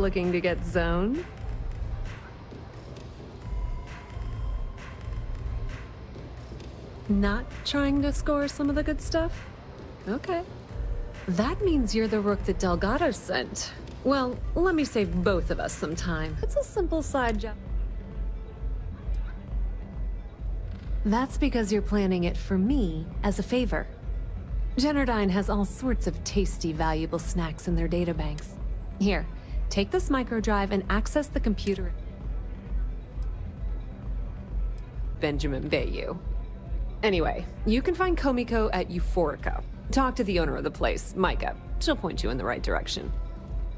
Looking to get zoned? Not trying to score some of the good stuff? Okay. That means you're the rook that Delgado sent. Well, let me save both of us some time. It's a simple side job. That's because you're planning it for me as a favor. Generdyne has all sorts of tasty, valuable snacks in their databanks. Here, take this microdrive and access the computer. Benjamin Bayou. Anyway, you can find Komiko at Euphorica. Talk to the owner of the place, Micah. She'll point you in the right direction.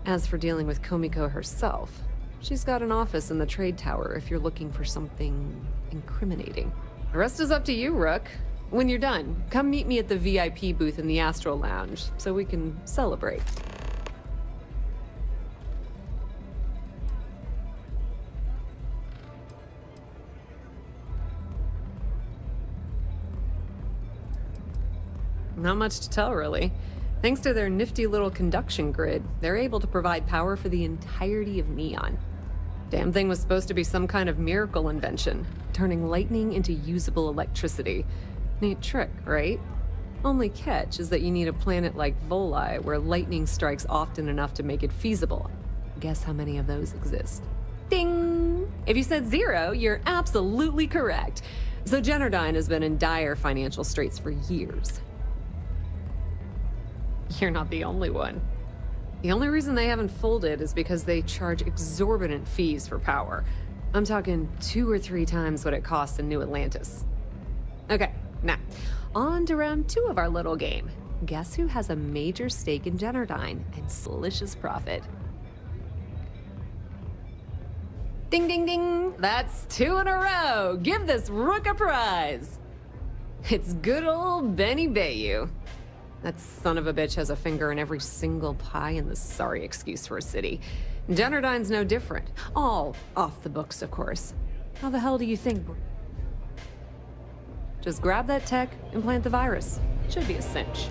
As for dealing with Komiko herself, she's got an office in the trade tower if you're looking for something incriminating. The rest is up to you, Rook. When you're done, come meet me at the VIP booth in the Astral Lounge so we can celebrate. Not much to tell, really. Thanks to their nifty little conduction grid, they're able to provide power for the entirety of Neon. Damn thing was supposed to be some kind of miracle invention, turning lightning into usable electricity. Neat trick, right? Only catch is that you need a planet like Voli, where lightning strikes often enough to make it feasible. Guess how many of those exist? Ding! If you said 0, you're absolutely correct. So Generdyne has been in dire financial straits for years. You're not the only one. The only reason they haven't folded is because they charge exorbitant fees for power. I'm talking 2 or 3 times what it costs in New Atlantis. Okay, now, on to round 2 of our little game. Guess who has a major stake in Generdyne and delicious profit? Ding, ding, ding! That's 2 in a row! Give this rook a prize! It's good old Benny Bayou. That son of a bitch has a finger in every single pie in the sorry excuse for a city. Generdyne's no different. All off the books, of course. How the hell do you think? Just grab that tech and plant the virus. Should be a cinch.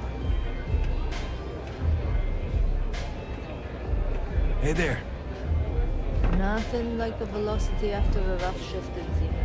Hey there. Nothing like the velocity after a rough shift in Zero.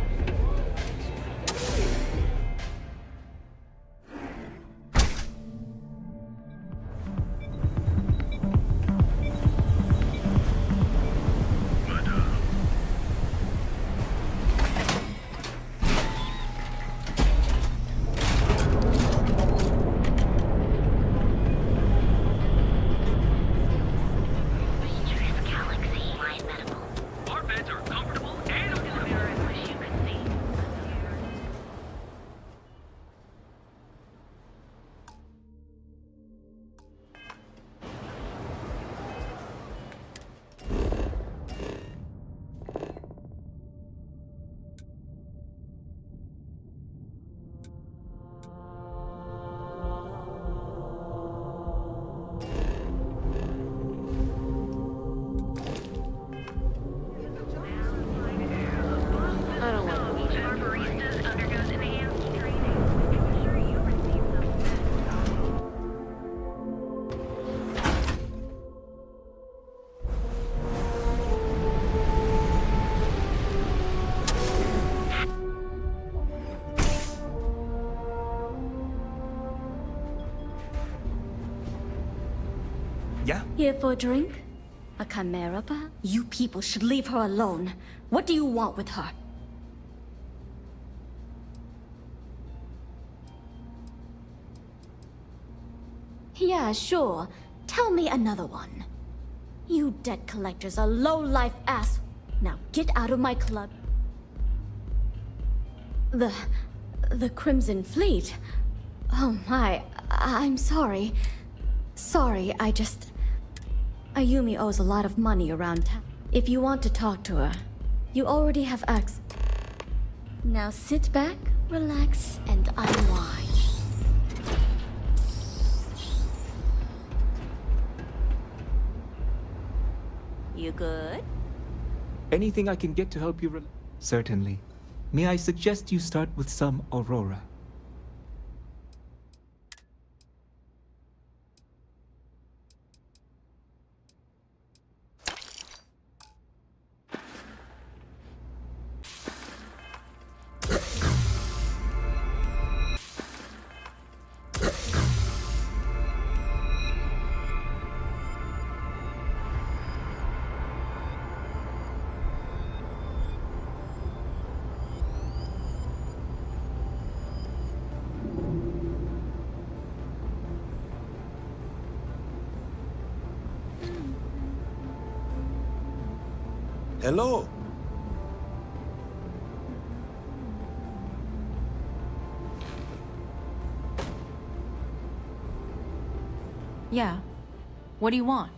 Yeah? Here for a drink? A chimera, perhaps? You people should leave her alone. What do you want with her? Yeah, sure. Tell me another one. You debt collectors are low-life ass. Now get out of my club. The Crimson Fleet? Oh my, I'm sorry. Sorry, Ayumi owes a lot of money around town. If you want to talk to her, you already have access. Now sit back, relax, and unwind. You good? Anything I can get to help you Certainly. May I suggest you start with some Aurora? Hello. Yeah. What do you want?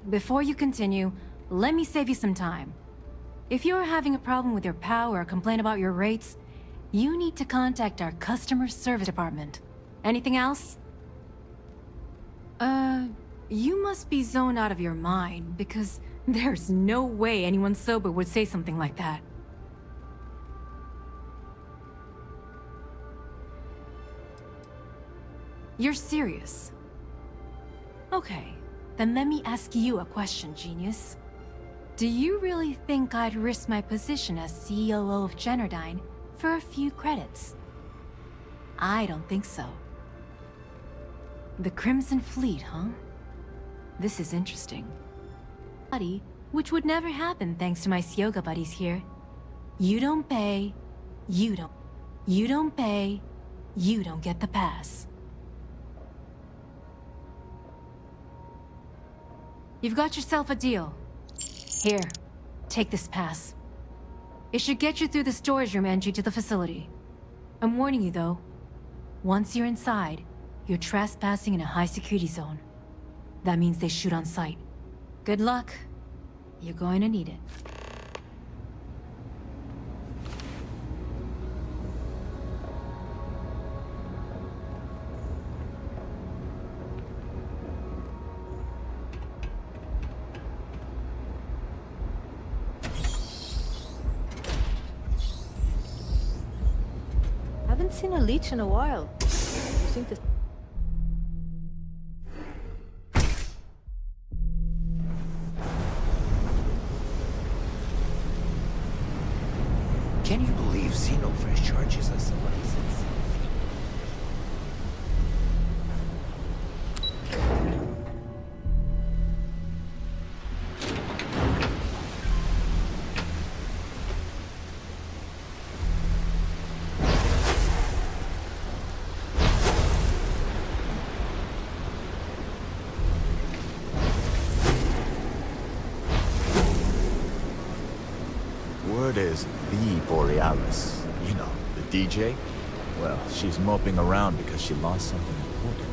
Before you continue, let me save you some time. If you're having a problem with your power or complain about your rates, you need to contact our customer service department. Anything else? You must be zoned out of your mind, because there's no way anyone sober would say something like that. You're serious? Okay, then let me ask you a question, genius. Do you really think I'd risk my position as COO of Generdyne for a few credits? I don't think so. The Crimson Fleet, huh? This is interesting. Which would never happen thanks to my Syoga buddies here. You don't pay, you don't pay, you don't get the pass. You've got yourself a deal. Here, take this pass. It should get you through the storage room entry to the facility. I'm warning you though, once you're inside, you're trespassing in a high security zone. That means they shoot on sight. Good luck. You're going to need it. Haven't seen a leech in a while. You think this... Can you believe Xenofresh charges us a license? Word is the Borealis. You know, the DJ? Well, she's moping around because she lost something important.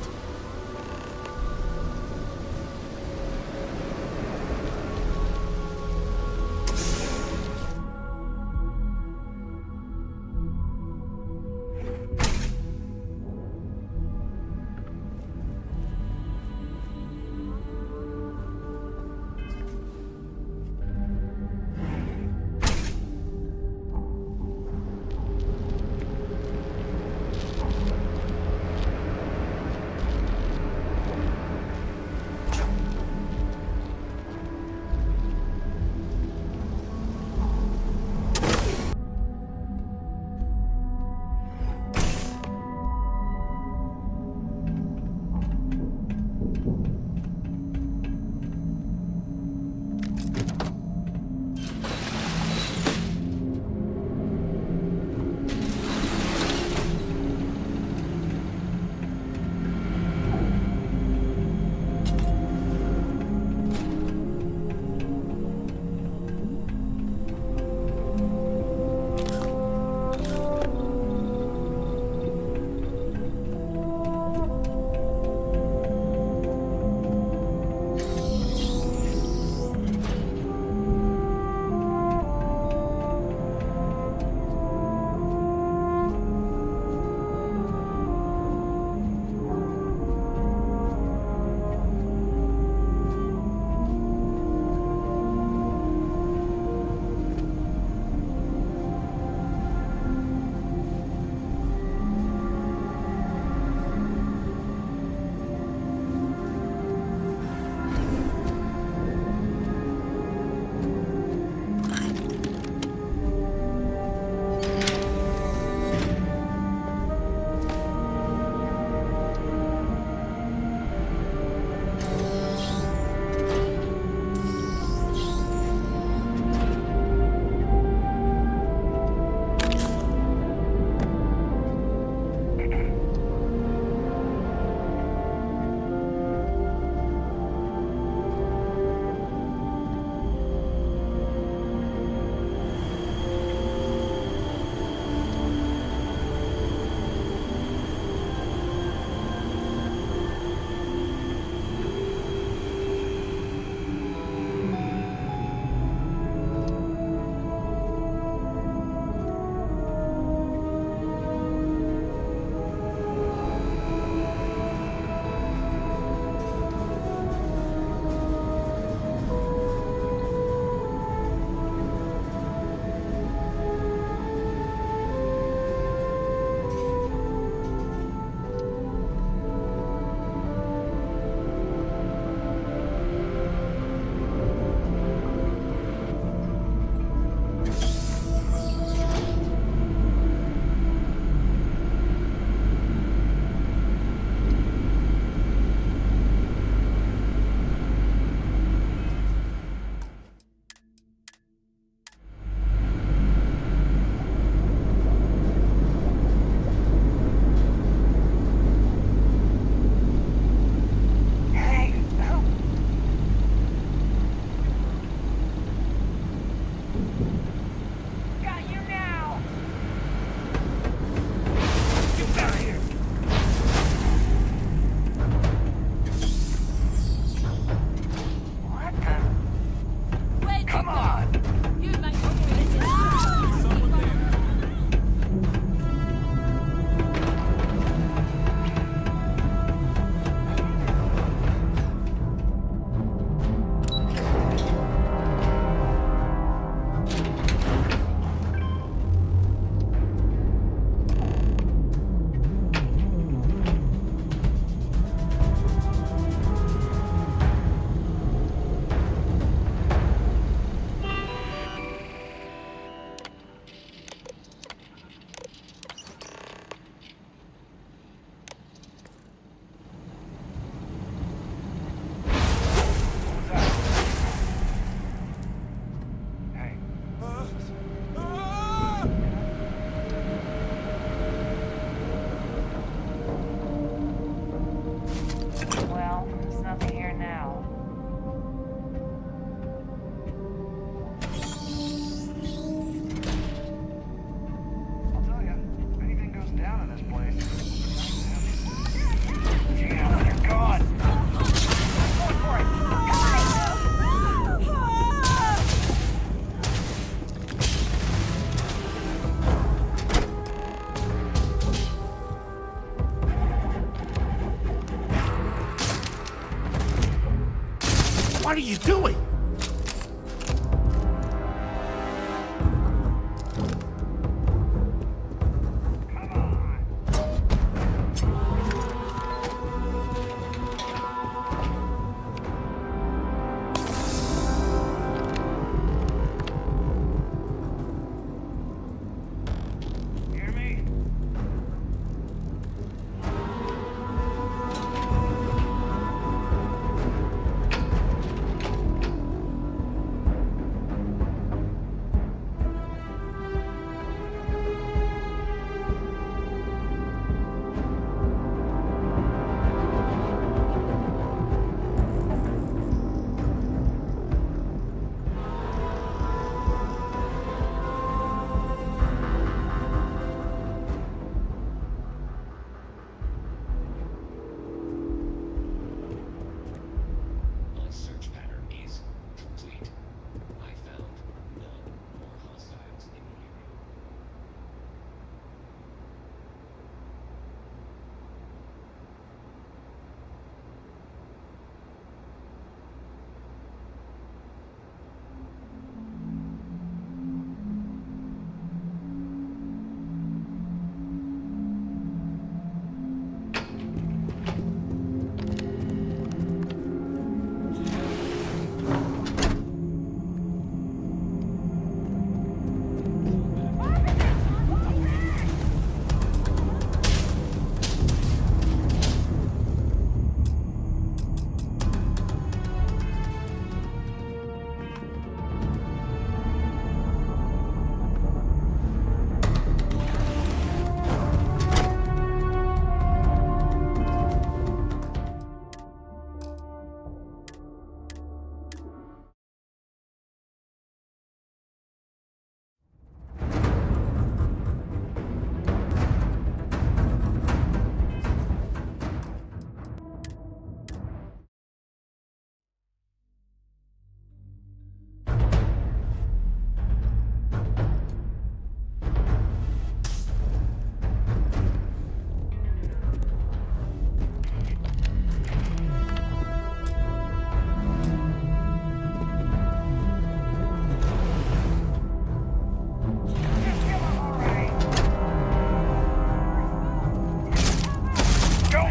What are you doing?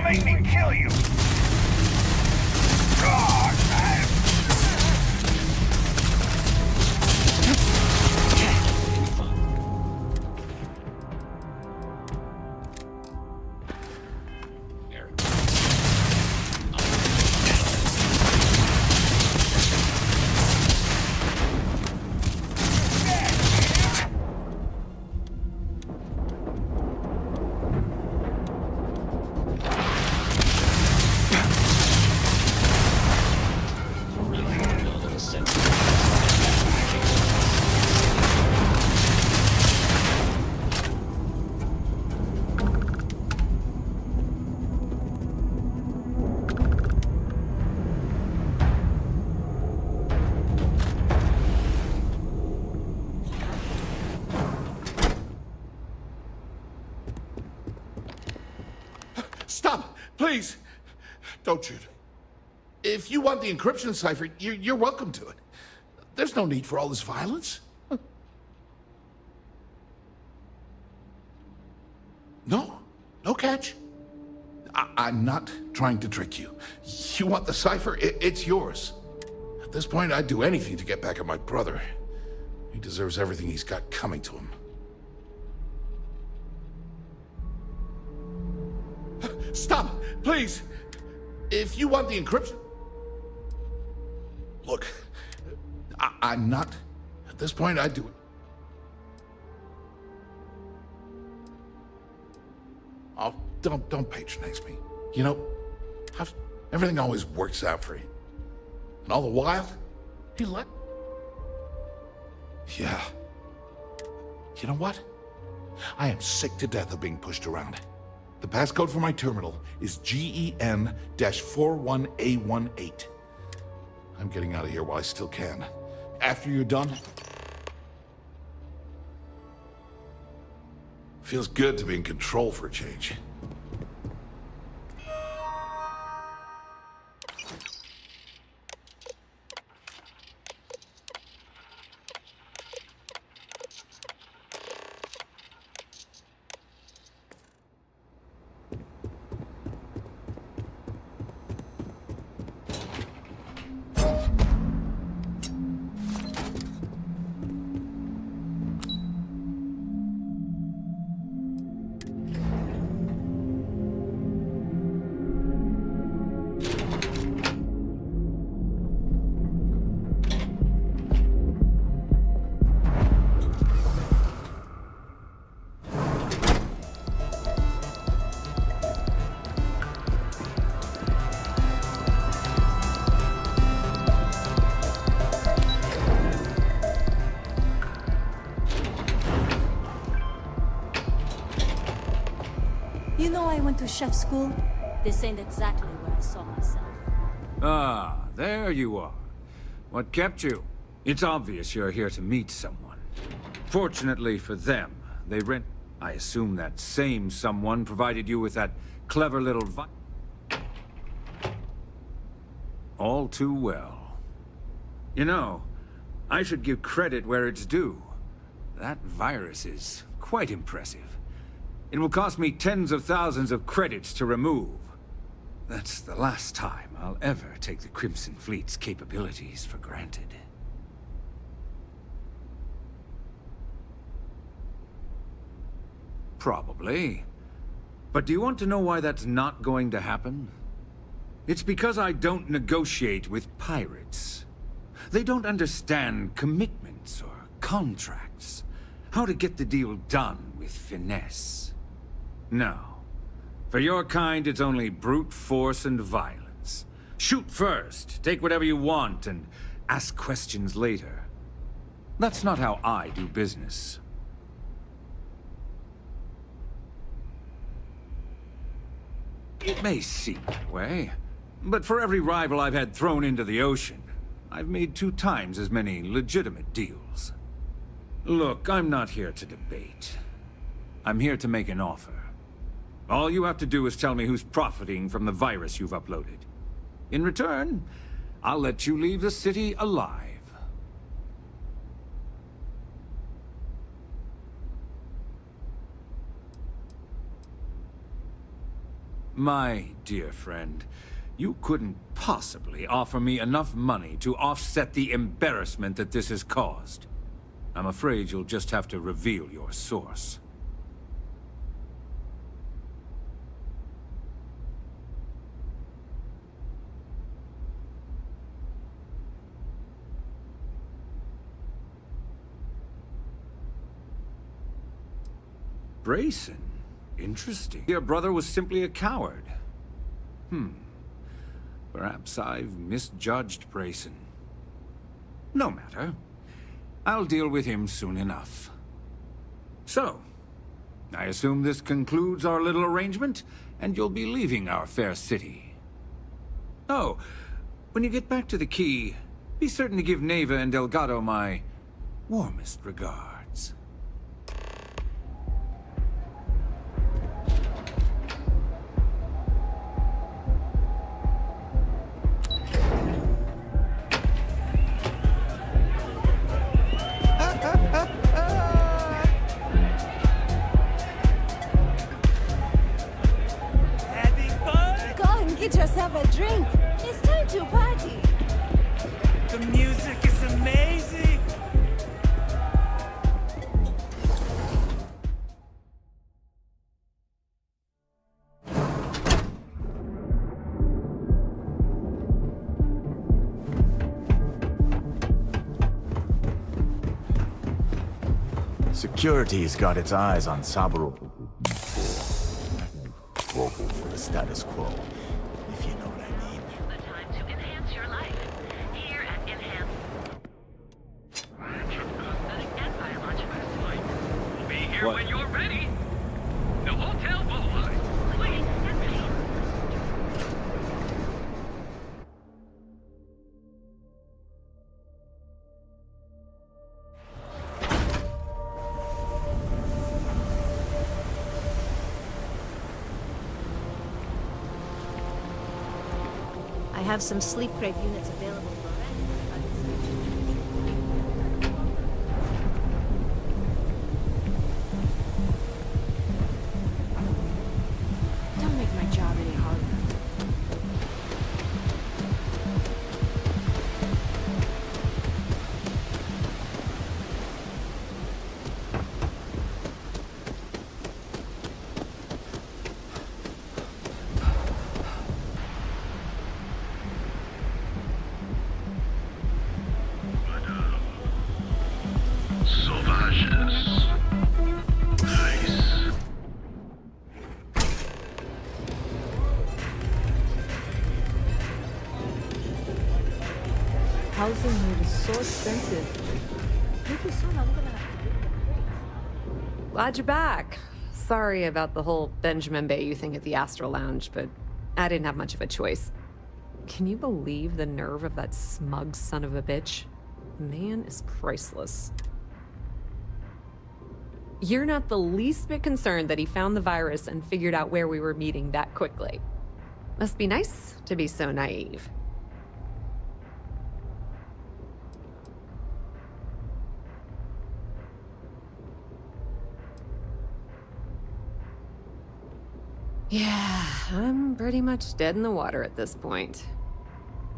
Make me kill you! God, man! Stop! Please! Don't shoot. If you want the encryption cipher, you're welcome to it. There's no need for all this violence. No? No catch? I'm not trying to trick you. You want the cipher? It's yours. At this point, I'd do anything to get back at my brother. He deserves everything he's got coming to him. Stop! Please! If you want the encryption... Look, I'm not... At this point, I'd do it. Oh, don't patronize me. You know, everything always works out for you. And all the while, he let... Yeah. You know what? I am sick to death of being pushed around. The passcode for my terminal is GEN-41A18. I'm getting out of here while I still can. After you're done... Feels good to be in control for a change. went to chef school? This ain't exactly where I saw myself. Ah, there you are. What kept you? It's obvious you're here to meet someone. Fortunately for them, they rent... I assume that same someone provided you with that clever little all too well. You know, I should give credit where it's due. That virus is quite impressive. It will cost me tens of thousands of credits to remove. That's the last time I'll ever take the Crimson Fleet's capabilities for granted. Probably. But do you want to know why that's not going to happen? It's because I don't negotiate with pirates. They don't understand commitments or contracts. How to get the deal done with finesse. No. For your kind, it's only brute force and violence. Shoot first, take whatever you want, and ask questions later. That's not how I do business. It may seem that way, but for every rival I've had thrown into the ocean, I've made 2 times as many legitimate deals. Look, I'm not here to debate. I'm here to make an offer. All you have to do is tell me who's profiting from the virus you've uploaded. In return, I'll let you leave the city alive. My dear friend, you couldn't possibly offer me enough money to offset the embarrassment that this has caused. I'm afraid you'll just have to reveal your source. Brayson? Interesting. Your brother was simply a coward. Perhaps I've misjudged Brayson. No matter. I'll deal with him soon enough. So, I assume this concludes our little arrangement, and you'll be leaving our fair city. Oh, when you get back to the Key, be certain to give Neva and Delgado my warmest regards. Get yourself a drink. It's time to party. The music is amazing. Security's got its eyes on Saburo. Vocal for the status quo, if you know what I mean. The time to enhance your life. Here at Enhance. Prosthetic and biological support. We'll be here when you're ready. The Hotel Boulevard. Please, get ready. I have some sleep crate units available for rent. Don't make my job any harder. Sauvages. Nice. Housing here is so expensive. Pretty soon I'm gonna have to get the crate. Glad you're back. Sorry about the whole Benjamin Bayou thing at the Astral Lounge, but I didn't have much of a choice. Can you believe the nerve of that smug son of a bitch? The man is priceless. You're not the least bit concerned that he found the virus and figured out where we were meeting that quickly. Must be nice to be so naive. Yeah, I'm pretty much dead in the water at this point.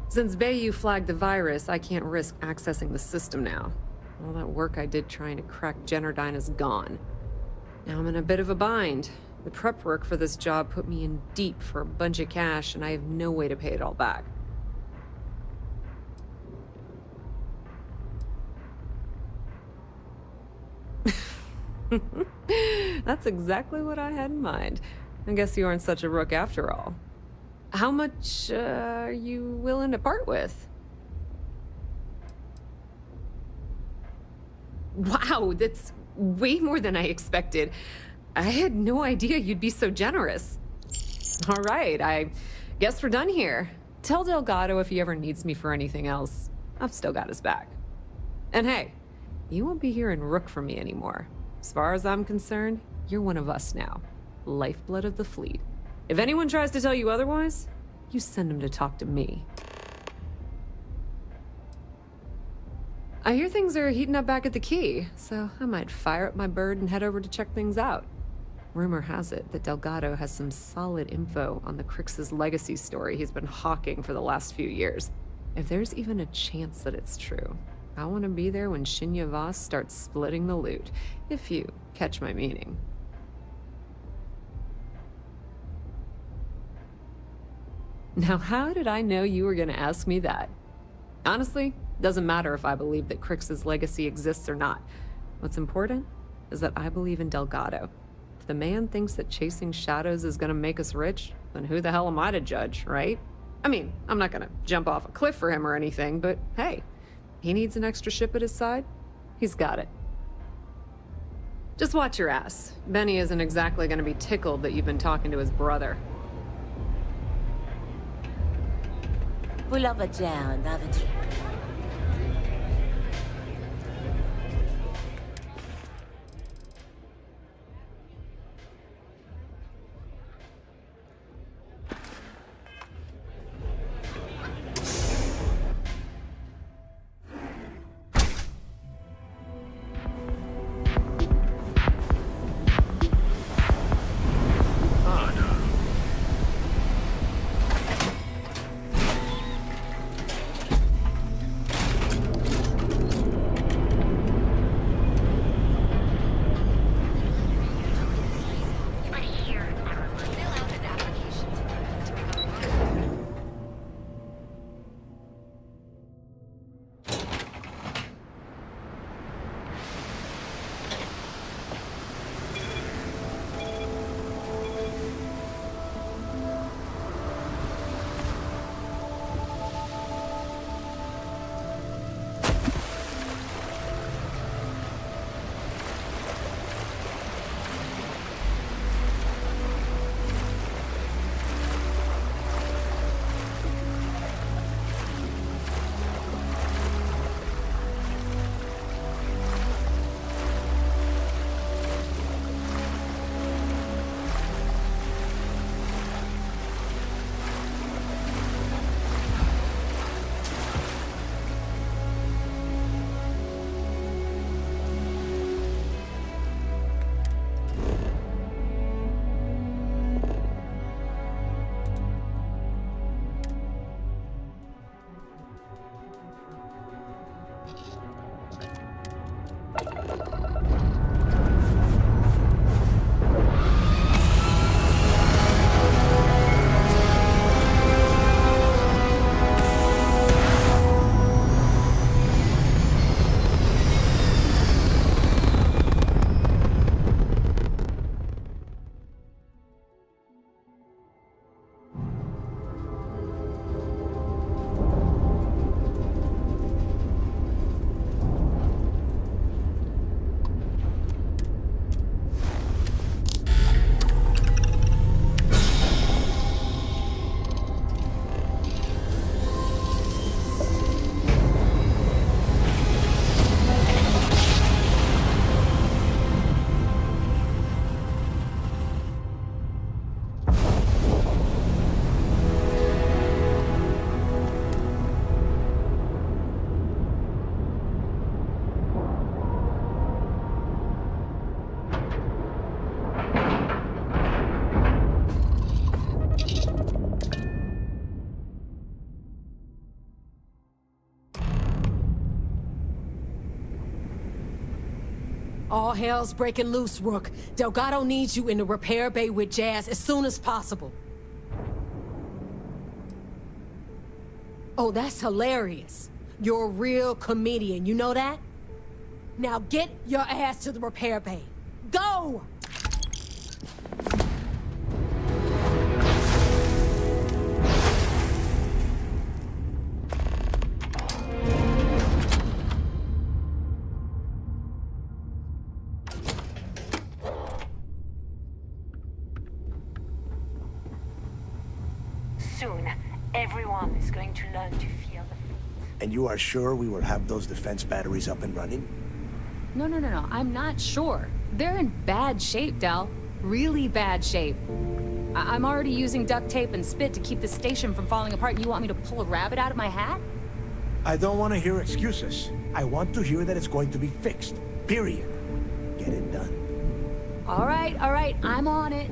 Since Bayou flagged the virus, I can't risk accessing the system now. All that work I did trying to crack Generdyne is gone. Now I'm in a bit of a bind. The prep work for this job put me in deep for a bunch of cash, and I have no way to pay it all back. That's exactly what I had in mind. I guess you aren't such a rook after all. How much are you willing to part with? Wow, that's way more than I expected. I had no idea you'd be so generous. All right, I guess we're done here. Tell Delgado if he ever needs me for anything else. I've still got his back. And hey, you won't be hearing rook from me anymore. As far as I'm concerned, you're one of us now. Lifeblood of the fleet. If anyone tries to tell you otherwise, you send them to talk to me. I hear things are heating up back at the Key, so I might fire up my bird and head over to check things out. Rumor has it that Delgado has some solid info on the Crix's legacy story he's been hawking for the last few years. If there's even a chance that it's true, I want to be there when Shinya Voss starts splitting the loot, if you catch my meaning. Now, how did I know you were going to ask me that? Honestly, doesn't matter if I believe that Crix's legacy exists or not. What's important is that I believe in Delgado. If the man thinks that chasing shadows is going to make us rich, then who the hell am I to judge, right? I mean, I'm not going to jump off a cliff for him or anything, but hey, he needs an extra ship at his side. He's got it. Just watch your ass. Benny isn't exactly going to be tickled that you've been talking to his brother. Pull over down, haven't you? All hell's breaking loose, Rook. Delgado needs you in the repair bay with Jazz as soon as possible. Oh, that's hilarious. You're a real comedian, you know that? Now get your ass to the repair bay. Go! Soon, everyone is going to learn to feel the feet. And you are sure we will have those defense batteries up and running? No. I'm not sure. They're in bad shape, Del. Really bad shape. I'm already using duct tape and spit to keep the station from falling apart, and you want me to pull a rabbit out of my hat? I don't want to hear excuses. I want to hear that it's going to be fixed. Period. Get it done. All right. I'm on it.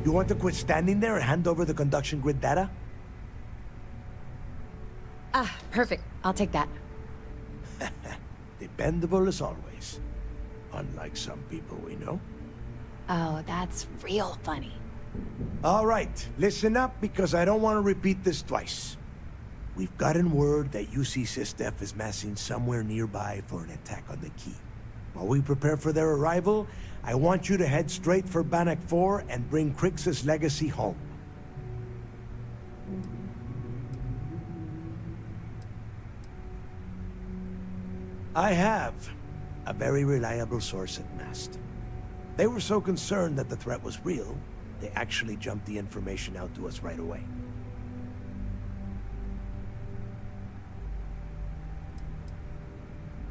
You want to quit standing there and hand over the conduction grid data? Ah, perfect. I'll take that. Dependable as always. Unlike some people we know. Oh, that's real funny. All right, listen up because I don't want to repeat this twice. We've gotten word that UC Systef is massing somewhere nearby for an attack on the key. While we prepare for their arrival, I want you to head straight for Bannock 4 and bring Crix's legacy home. I have a very reliable source at Mast. They were so concerned that the threat was real, they actually jumped the information out to us right away.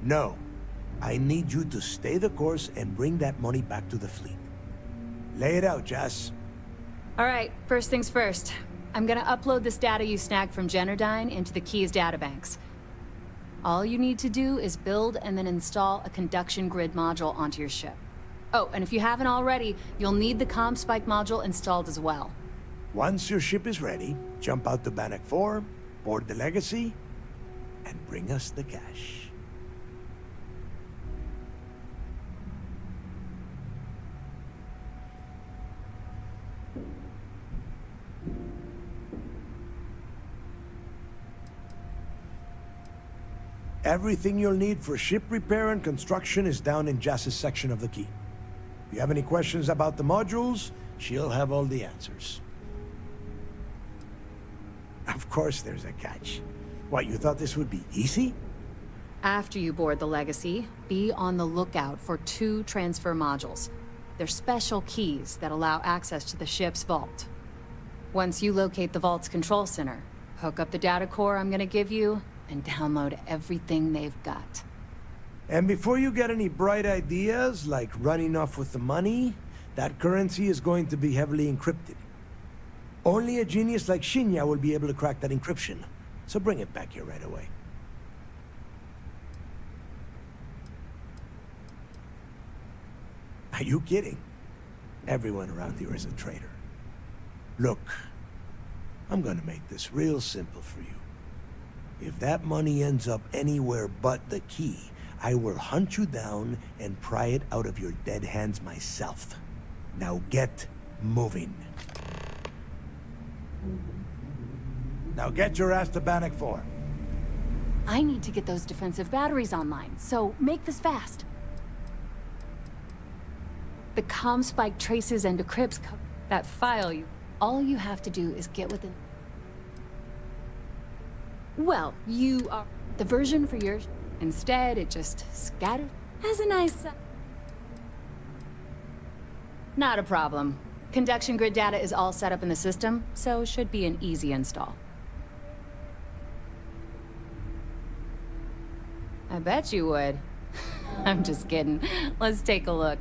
No. I need you to stay the course and bring that money back to the fleet. Lay it out, Jazz. All right, first things first. I'm gonna upload this data you snagged from Generdyne into the Keys databanks. All you need to do is build and then install a conduction grid module onto your ship. Oh, and if you haven't already, you'll need the comm spike module installed as well. Once your ship is ready, jump out to Bannock 4, board the Legacy, and bring us the cash. Everything you'll need for ship repair and construction is down in Jass's section of the key. If you have any questions about the modules, she'll have all the answers. Of course there's a catch. What, you thought this would be easy? After you board the Legacy, be on the lookout for 2 transfer modules. They're special keys that allow access to the ship's vault. Once you locate the vault's control center, hook up the data core I'm gonna give you, and download everything they've got. And before you get any bright ideas, like running off with the money, that currency is going to be heavily encrypted. Only a genius like Shinya will be able to crack that encryption, so bring it back here right away. Are you kidding? Everyone around here is a traitor. Look, I'm gonna make this real simple for you. If that money ends up anywhere but the key, I will hunt you down and pry it out of your dead hands myself. Now get moving. Now get your ass to Bannock 4. I need to get those defensive batteries online, so make this fast. The comm spike traces and decrypts that file you. All you have to do is get within... Well, you are the version for yours. Instead, it just scattered as a nice... Not a problem. Conduction grid data is all set up in the system, so it should be an easy install. I bet you would. I'm just kidding. Let's take a look.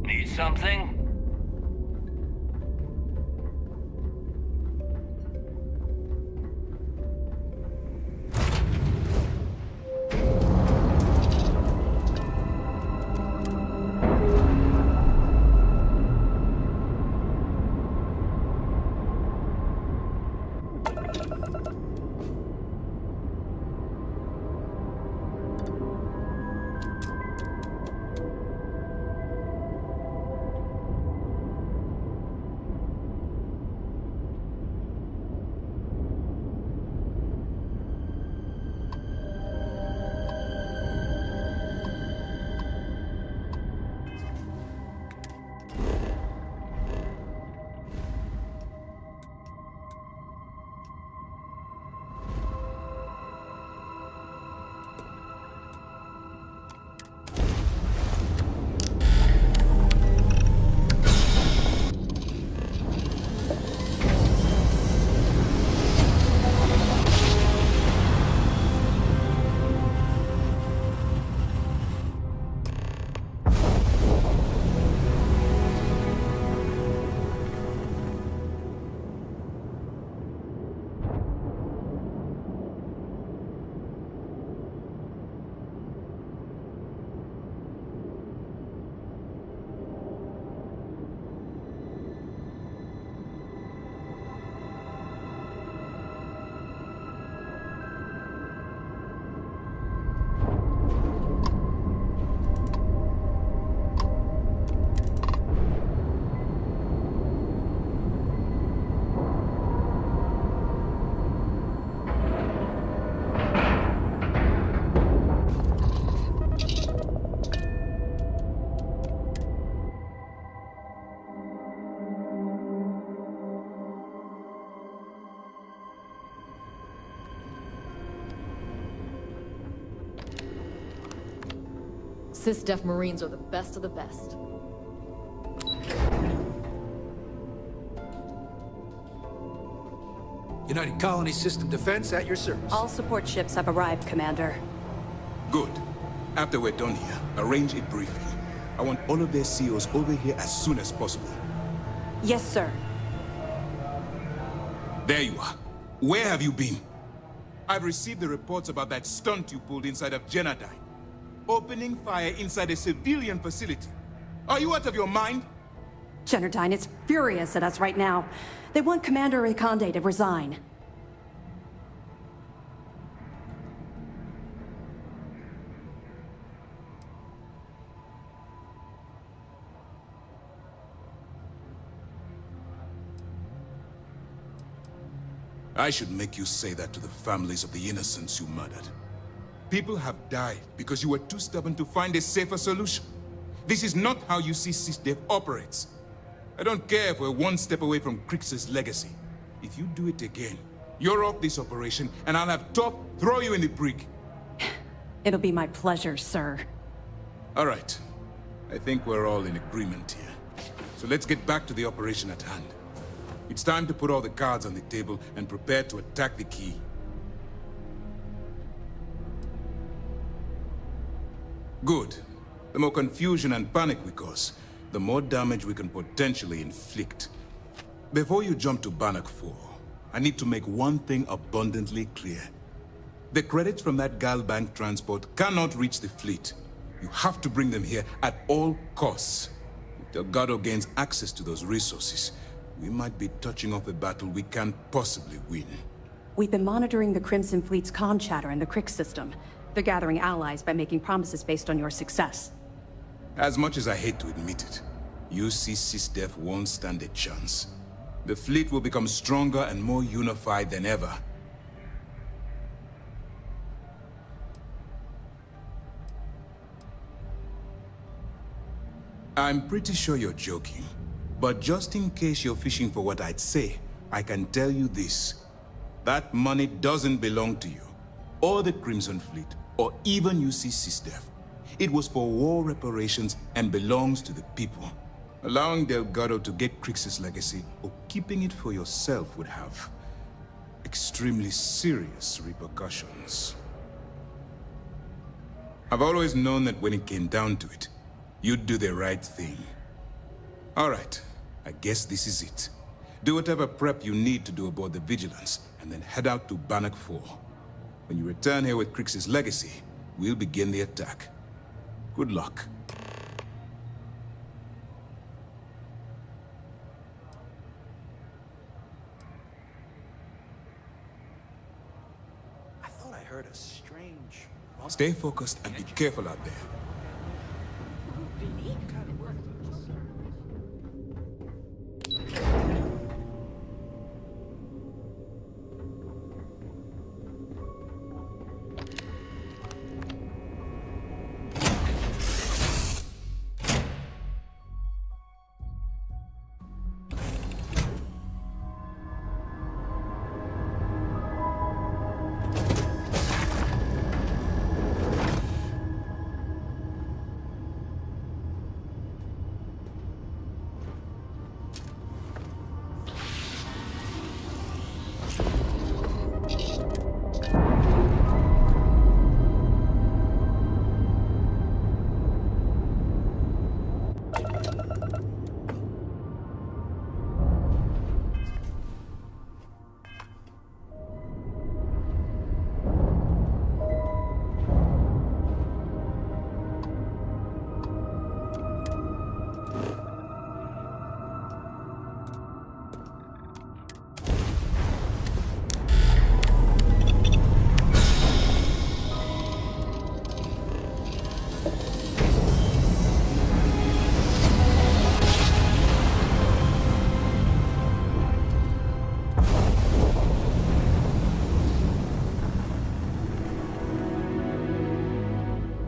Need something? Sys-Def Marines are the best of the best. United Colony System Defense at your service. All support ships have arrived, Commander. Good. After we're done here, arrange a briefing. I want all of their CEOs over here as soon as possible. Yes, sir. There you are. Where have you been? I've received the reports about that stunt you pulled inside of Genodyne. Opening fire inside a civilian facility. Are you out of your mind? Genodyne is furious at us right now. They want Commander Reconde to resign. I should make you say that to the families of the innocents you murdered. People have died because you were too stubborn to find a safer solution. This is not how you see SysDev operates. I don't care if we're one step away from Crix's legacy. If you do it again, you're off this operation, and I'll have Top throw you in the brig. It'll be my pleasure, sir. All right. I think we're all in agreement here. So let's get back to the operation at hand. It's time to put all the cards on the table and prepare to attack the key. Good. The more confusion and panic we cause, the more damage we can potentially inflict. Before you jump to Bannock 4, I need to make one thing abundantly clear. The credits from that Galbank transport cannot reach the fleet. You have to bring them here at all costs. If Delgado gains access to those resources, we might be touching off a battle we can't possibly win. We've been monitoring the Crimson Fleet's comm chatter in the Crix system. They're gathering allies by making promises based on your success. As much as I hate to admit it, UC SysDef won't stand a chance. The fleet will become stronger and more unified than ever. I'm pretty sure you're joking, but just in case you're fishing for what I'd say, I can tell you this. That money doesn't belong to you, or the Crimson Fleet, or even UCCSDEF. It was for war reparations and belongs to the people. Allowing Delgado to get Crix's legacy, or keeping it for yourself, would have extremely serious repercussions. I've always known that when it came down to it, you'd do the right thing. All right, I guess this is it. Do whatever prep you need to do aboard the Vigilance, and then head out to Bannock 4. When you return here with Crix's legacy, we'll begin the attack. Good luck. I thought I heard a strange... Stay focused and be careful out there.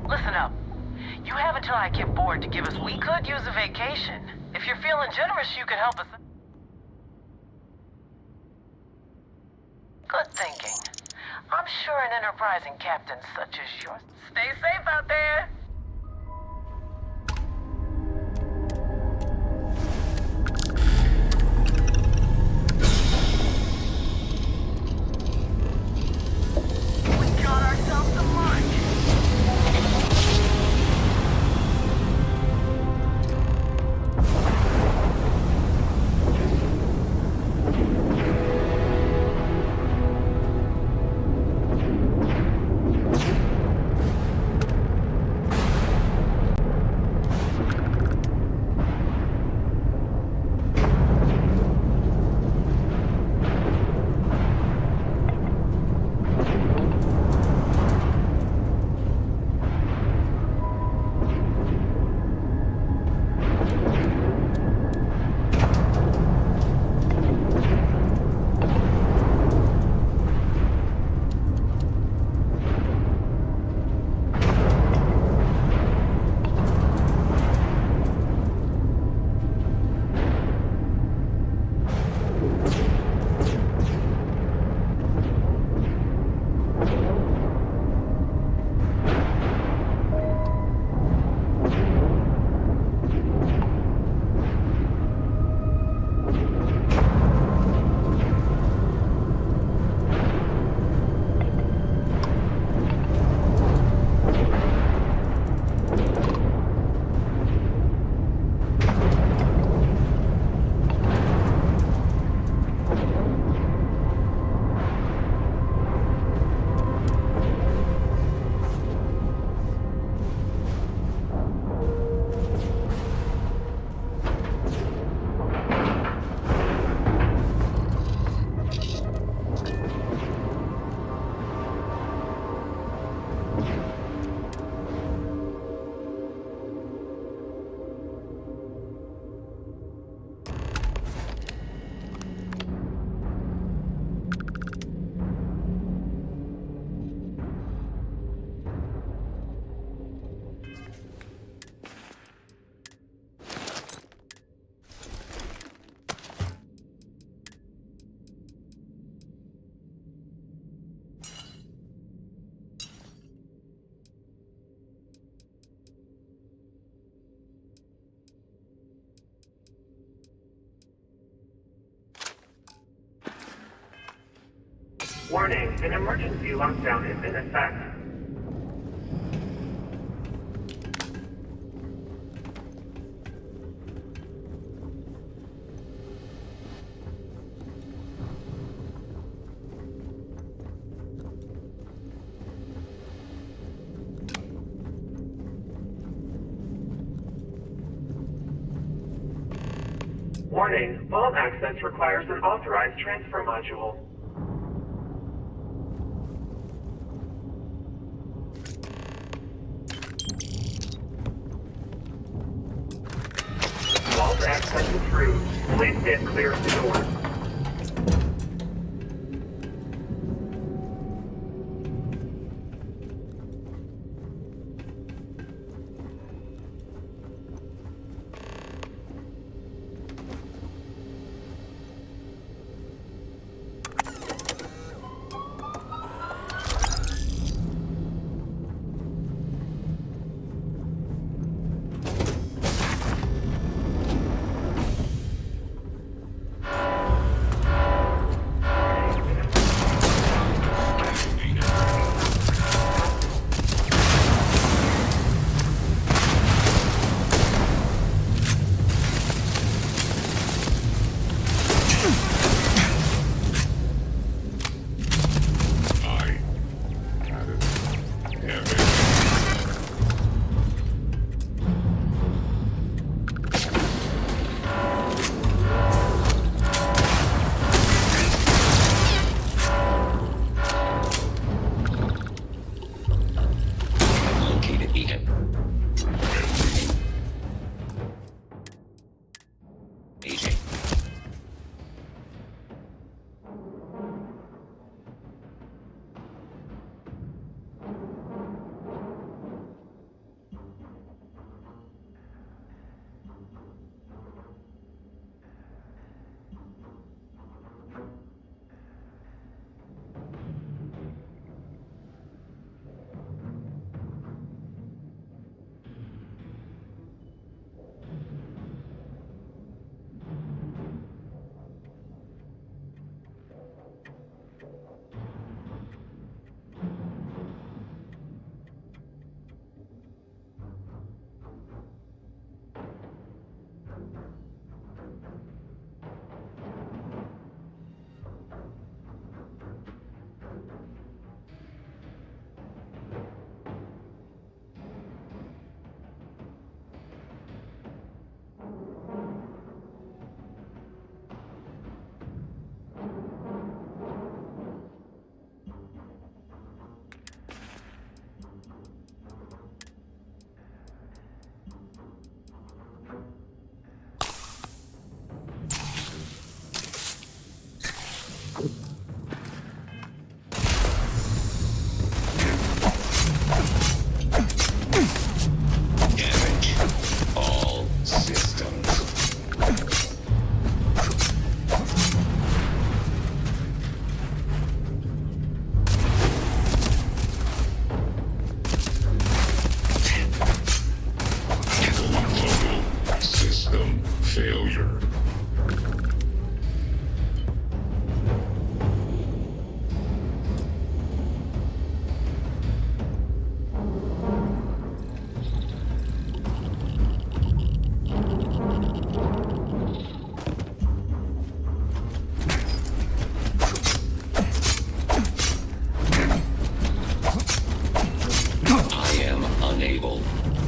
Listen up. You have until I get bored to give us. We could use a vacation. If you're feeling generous, you could help us. Good thinking. I'm sure an enterprising captain such as yours. Stay safe out there. We got ourselves some lunch. Warning, an emergency lockdown is in effect. Warning, vault access requires an authorized transfer module. Vault access approved. Please stand clear of the door.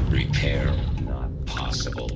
Repair not possible.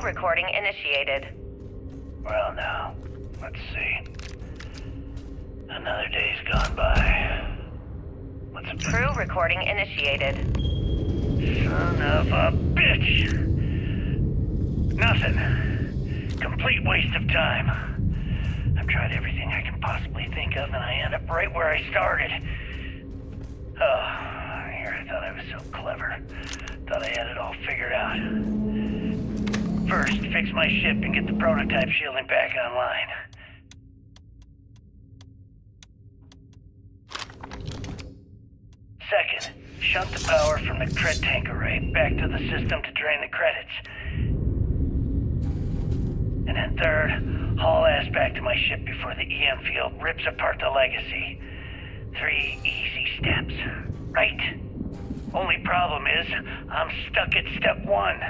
recording initiated. Well, now, let's see. Another day's gone by. What's a Crew recording initiated. Son of a bitch! Nothing. Complete waste of time. I've tried everything I can possibly think of, and I end up right where I started. Oh, here I thought I was so clever. Thought I had it all figured out. First, fix my ship and get the prototype shielding back online. Second, shunt the power from the cred tank array back to the system to drain the credits. And then third, haul ass back to my ship before the EM field rips apart the legacy. 3 easy steps, right? Only problem is, I'm stuck at step 1.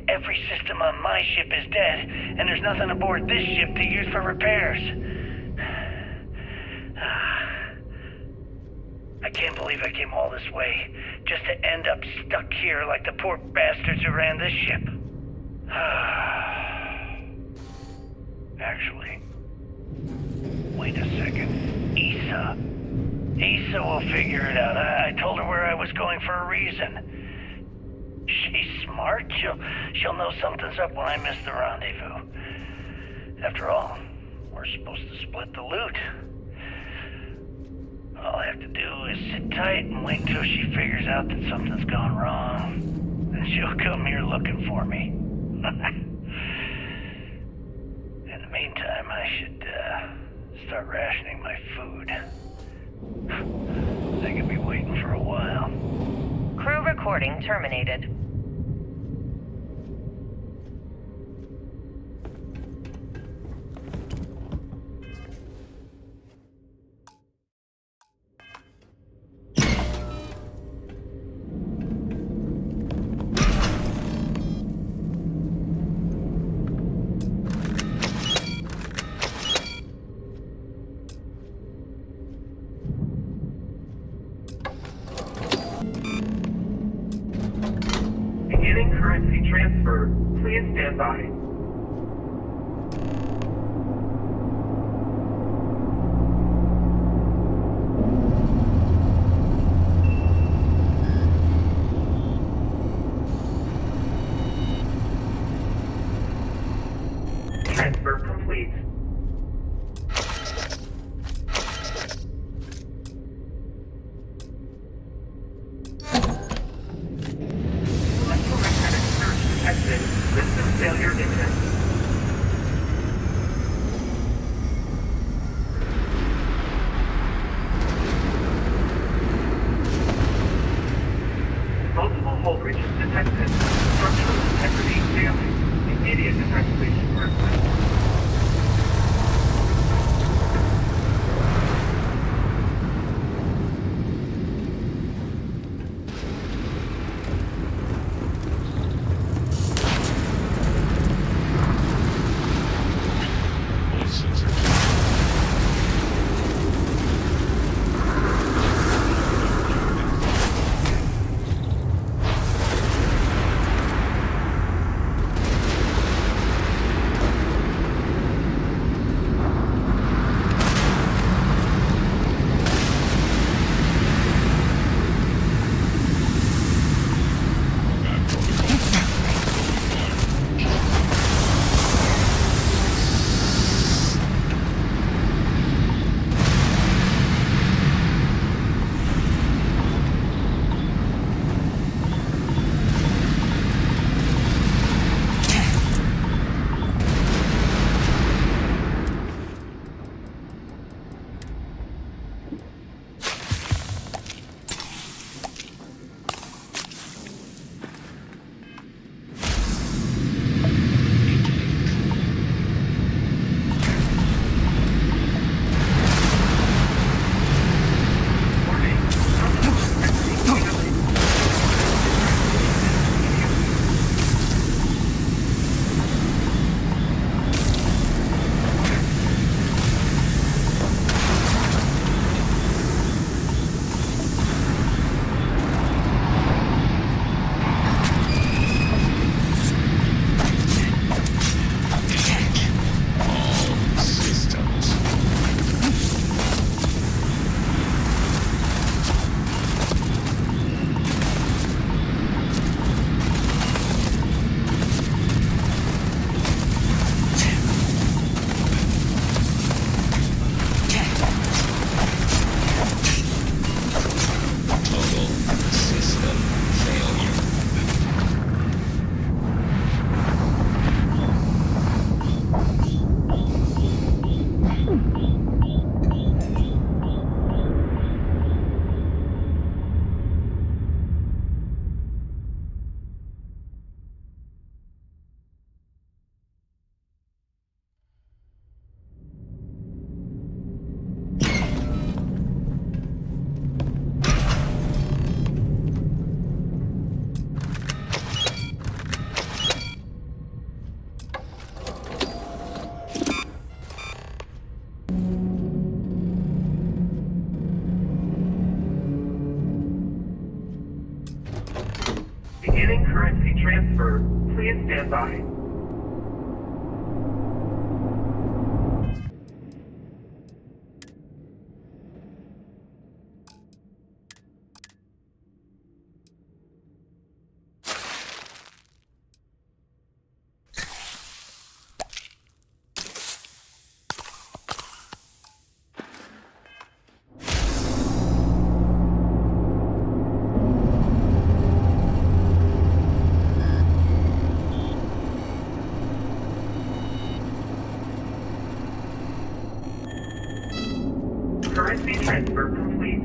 Every system on my ship is dead, and there's nothing aboard this ship to use for repairs. I can't believe I came all this way, just to end up stuck here like the poor bastards who ran this ship. Actually, wait a second. Issa will figure it out. I told her where I was going for a reason. She's smart. She'll know something's up when I miss the rendezvous. After all, we're supposed to split the loot. All I have to do is sit tight and wait until she figures out that something's gone wrong. Then she'll come here looking for me. In the meantime, I should start rationing my food. They could be waiting for a while. Crew recording terminated. Beginning currency transfer. Please stand by. Transfer complete. Electromagnetic surge detected. System failure indicated. transfer. Please stand by. Currency transfer complete.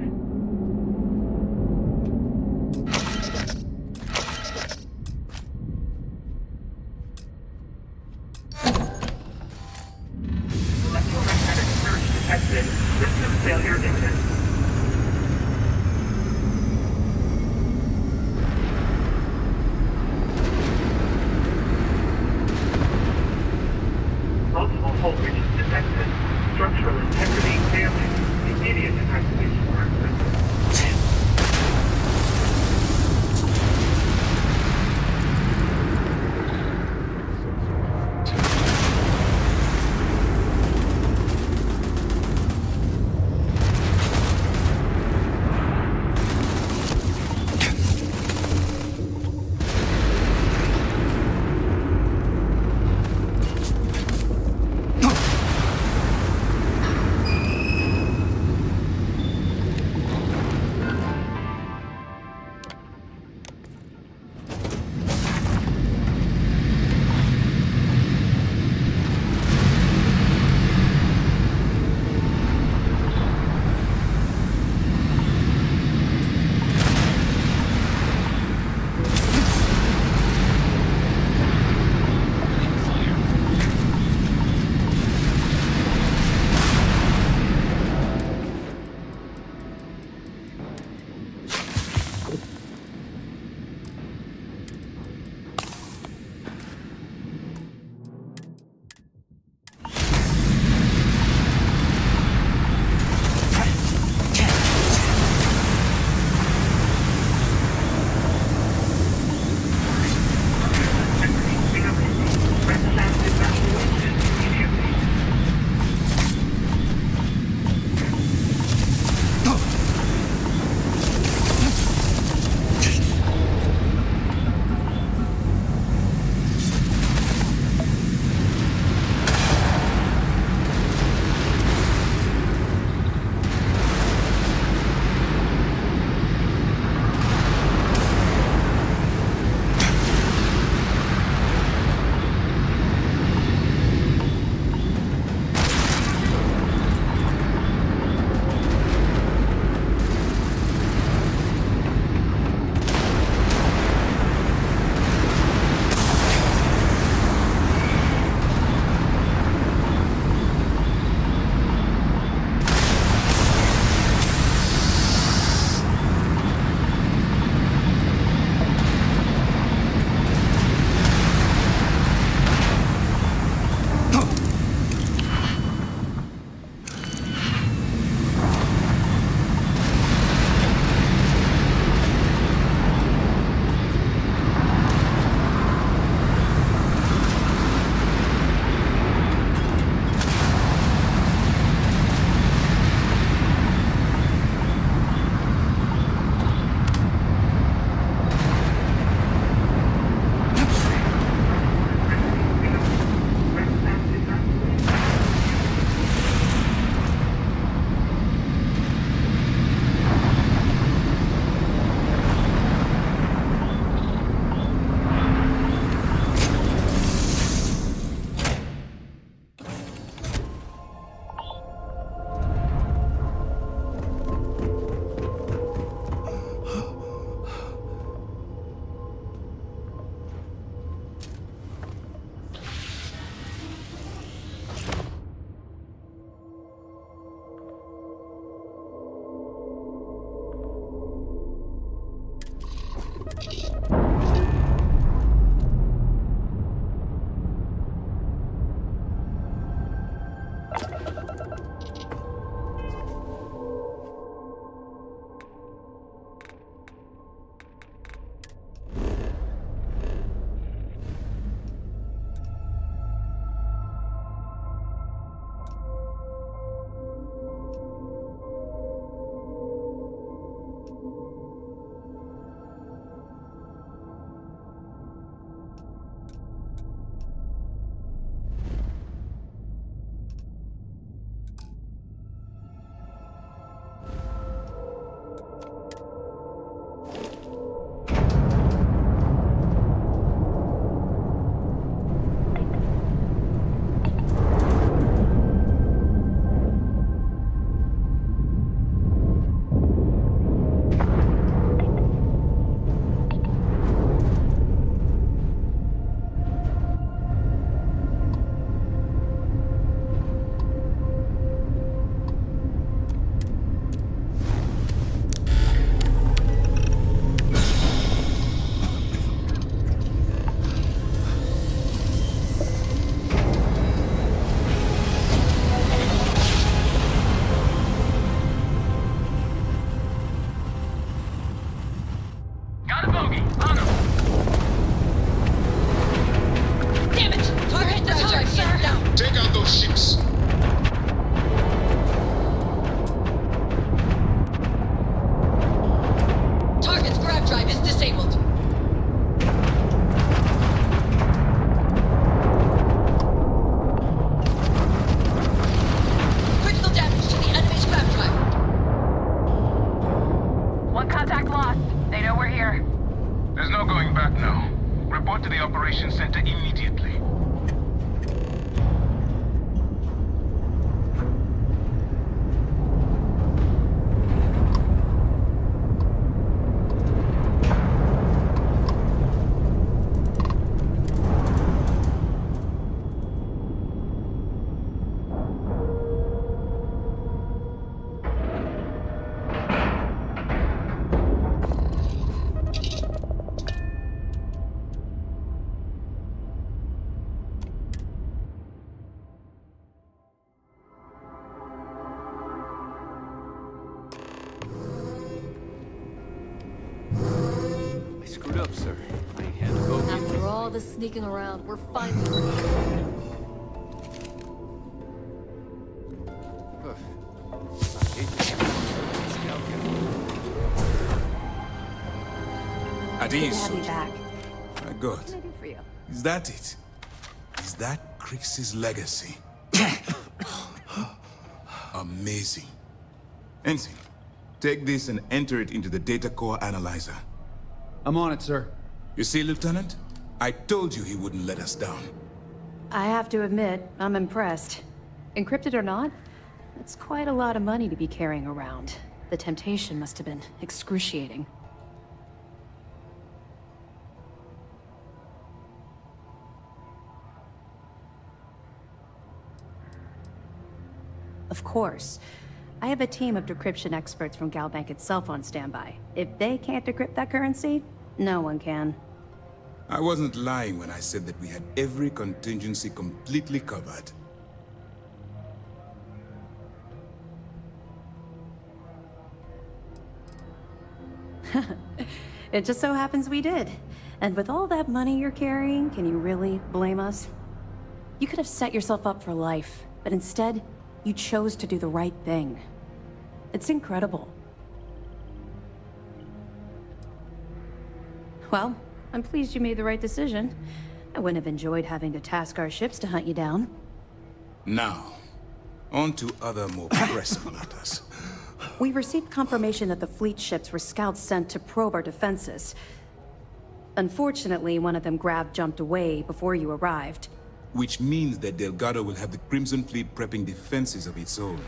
Electromagnetic surge detected. System failure imminent. Multiple voltages detected. Structural integrity damaged. Immediate evacuation. Contact lost. They know we're here. There's no going back now. Report to the operations center immediately. I screwed up, sir. I had to go. After all the sneaking around, we're finally here. At Good to ease, have you soldier. back. My God. What can I do for you? Is that it? Is that Crix's legacy? Amazing. Ensign, take this and enter it into the data core analyzer. I'm on it, sir. You see, Lieutenant? I told you he wouldn't let us down. I have to admit, I'm impressed. Encrypted or not, it's quite a lot of money to be carrying around. The temptation must have been excruciating. Of course. I have a team of decryption experts from Galbank itself on standby. If they can't decrypt that currency, no one can. I wasn't lying when I said that we had every contingency completely covered. It just so happens we did. And with all that money you're carrying, can you really blame us? You could have set yourself up for life, but instead, you chose to do the right thing. It's incredible. Well, I'm pleased you made the right decision. I wouldn't have enjoyed having to task our ships to hunt you down. Now, on to other more pressing matters. We received confirmation that the fleet ships were scouts sent to probe our defenses. Unfortunately, one of them jumped away before you arrived. Which means that Delgado will have the Crimson Fleet prepping defenses of its own.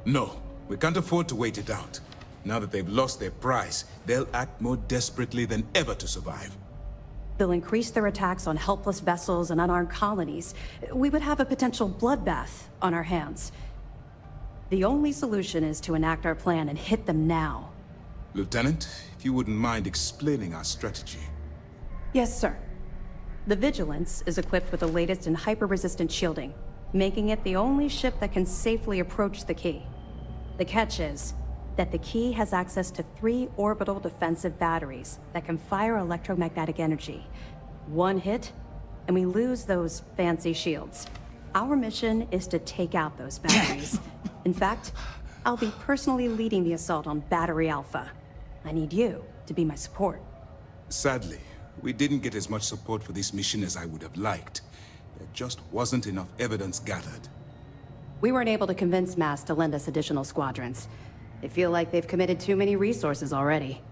No, we can't afford to wait it out. Now that they've lost their prize, they'll act more desperately than ever to survive. They'll increase their attacks on helpless vessels and unarmed colonies. We would have a potential bloodbath on our hands. The only solution is to enact our plan and hit them now. Lieutenant, if you wouldn't mind explaining our strategy. Yes, sir. The Vigilance is equipped with the latest in hyper-resistant shielding, making it the only ship that can safely approach the key. The catch is that the key has access to 3 orbital defensive batteries that can fire electromagnetic energy. One hit, and we lose those fancy shields. Our mission is to take out those batteries. In fact, I'll be personally leading the assault on Battery Alpha. I need you to be my support. Sadly, we didn't get as much support for this mission as I would have liked. There just wasn't enough evidence gathered. We weren't able to convince MAS to lend us additional squadrons. They feel like they've committed too many resources already.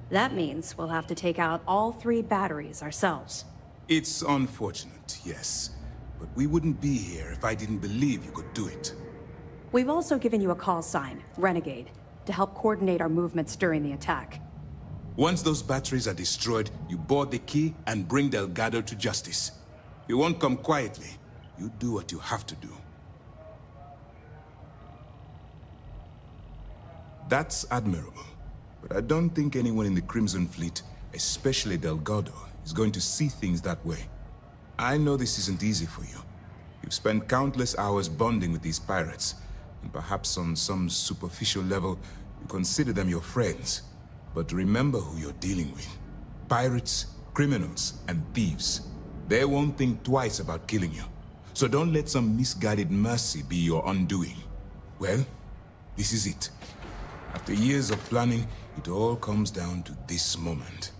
That means we'll have to take out all 3 batteries ourselves. It's unfortunate, yes. But we wouldn't be here if I didn't believe you could do it. We've also given you a call sign, Renegade, to help coordinate our movements during the attack. Once those batteries are destroyed, you board the key and bring Delgado to justice. You won't come quietly. You do what you have to do. That's admirable, but I don't think anyone in the Crimson Fleet, especially Delgado, is going to see things that way. I know this isn't easy for you. You've spent countless hours bonding with these pirates, and perhaps on some superficial level, you consider them your friends. But remember who you're dealing with. Pirates, criminals, and thieves. They won't think twice about killing you. So don't let some misguided mercy be your undoing. Well, this is it. After years of planning, it all comes down to this moment.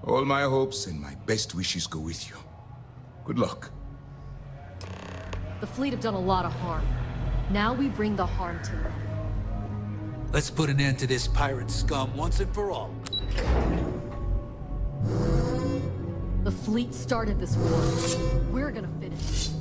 All my hopes and my best wishes go with you. Good luck. The fleet have done a lot of harm. Now we bring the harm to them. Let's put an end to this pirate scum once and for all. The fleet started this war. We're gonna finish it.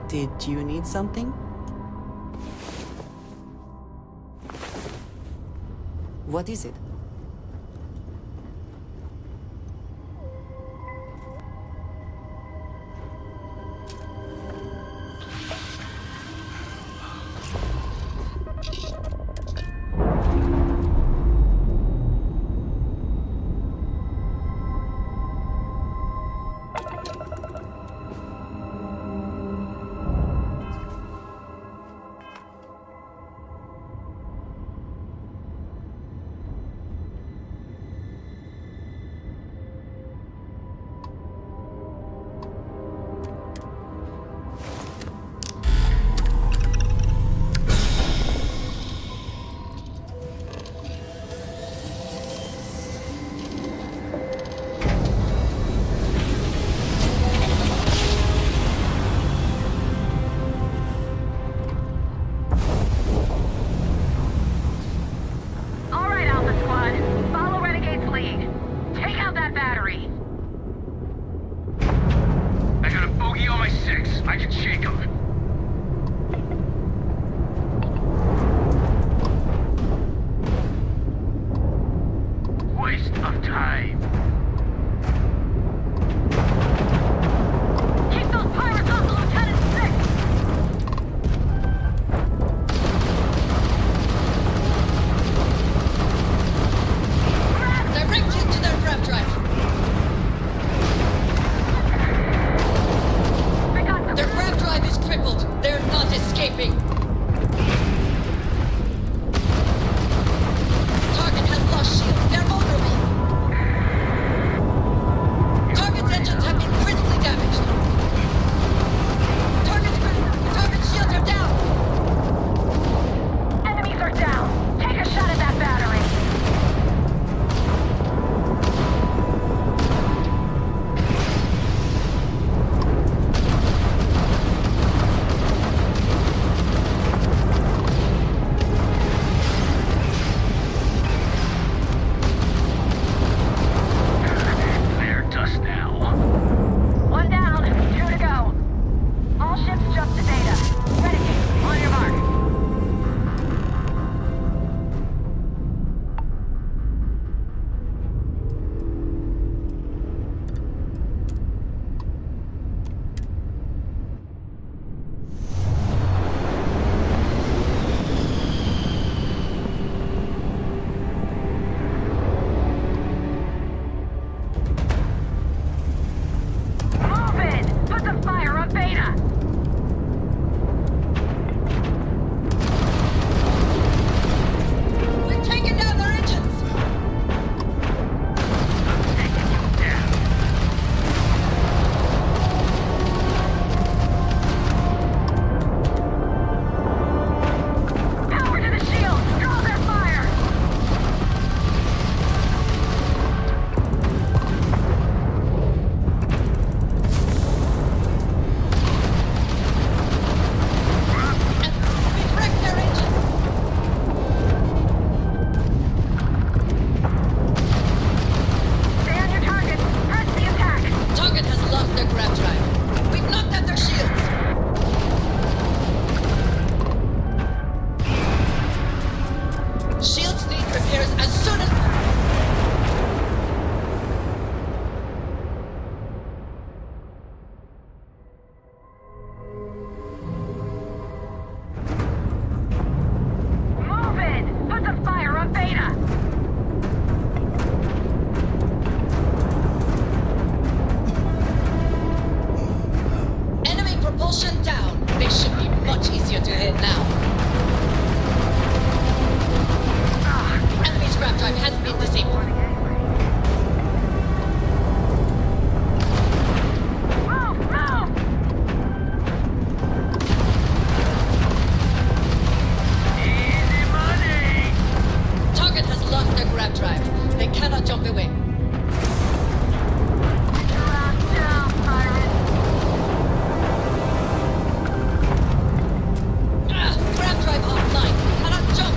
Did you need something? What is it? much easier to hit now. And drive. They cannot jump away. Grab drive offline. Cannot jump.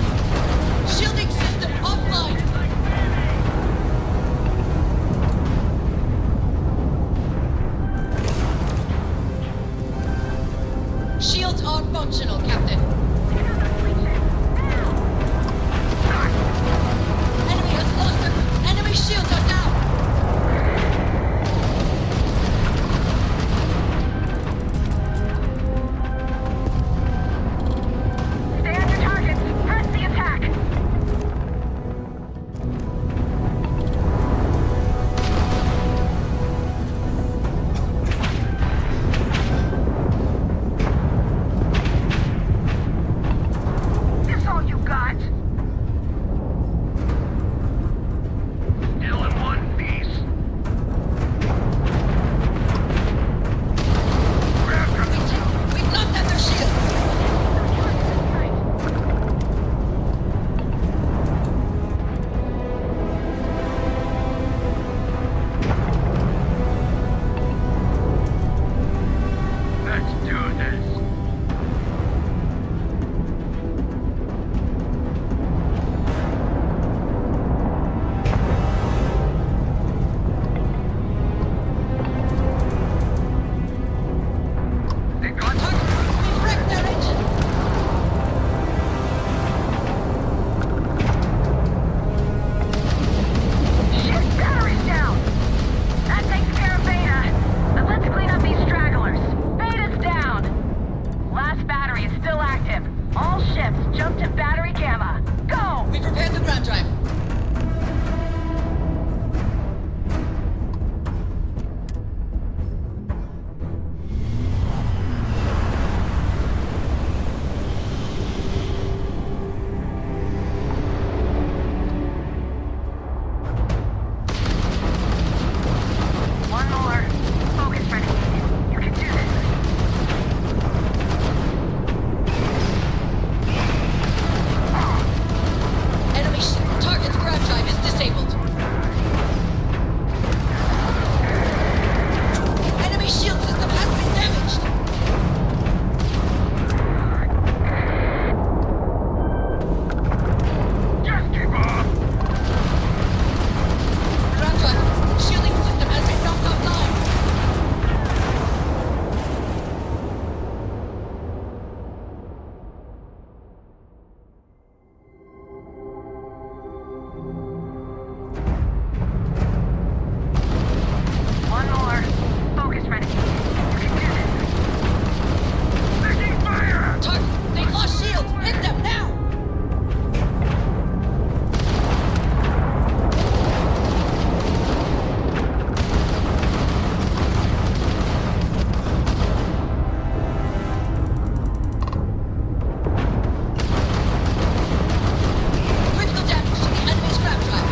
Shielding system offline. Shields are functional, Captain. Enemy has lost their... Enemy shields are down! Stay on your targets. Press the attack. This all you got? Still in one piece. We've knocked out their shield! Let's do this. They got We've wrecked their engine! Shit, battery's down. That takes care of Beta. But let's clean up these stragglers. Beta's down. Last battery is still active. All ships jump to battery gamma. Go! We've repaired the ground drive. One more. Focus, Renegade. You can do this. Enemy target's ground drive is disabled. Enemy shield system has been damaged. Just keep on. Ground drive, shielding system has been knocked offline. One more. Focus, Renegade. You can do this. Taking fire! Target, they've lost shields. Hit them now. Critical damage to the enemy's ground drive.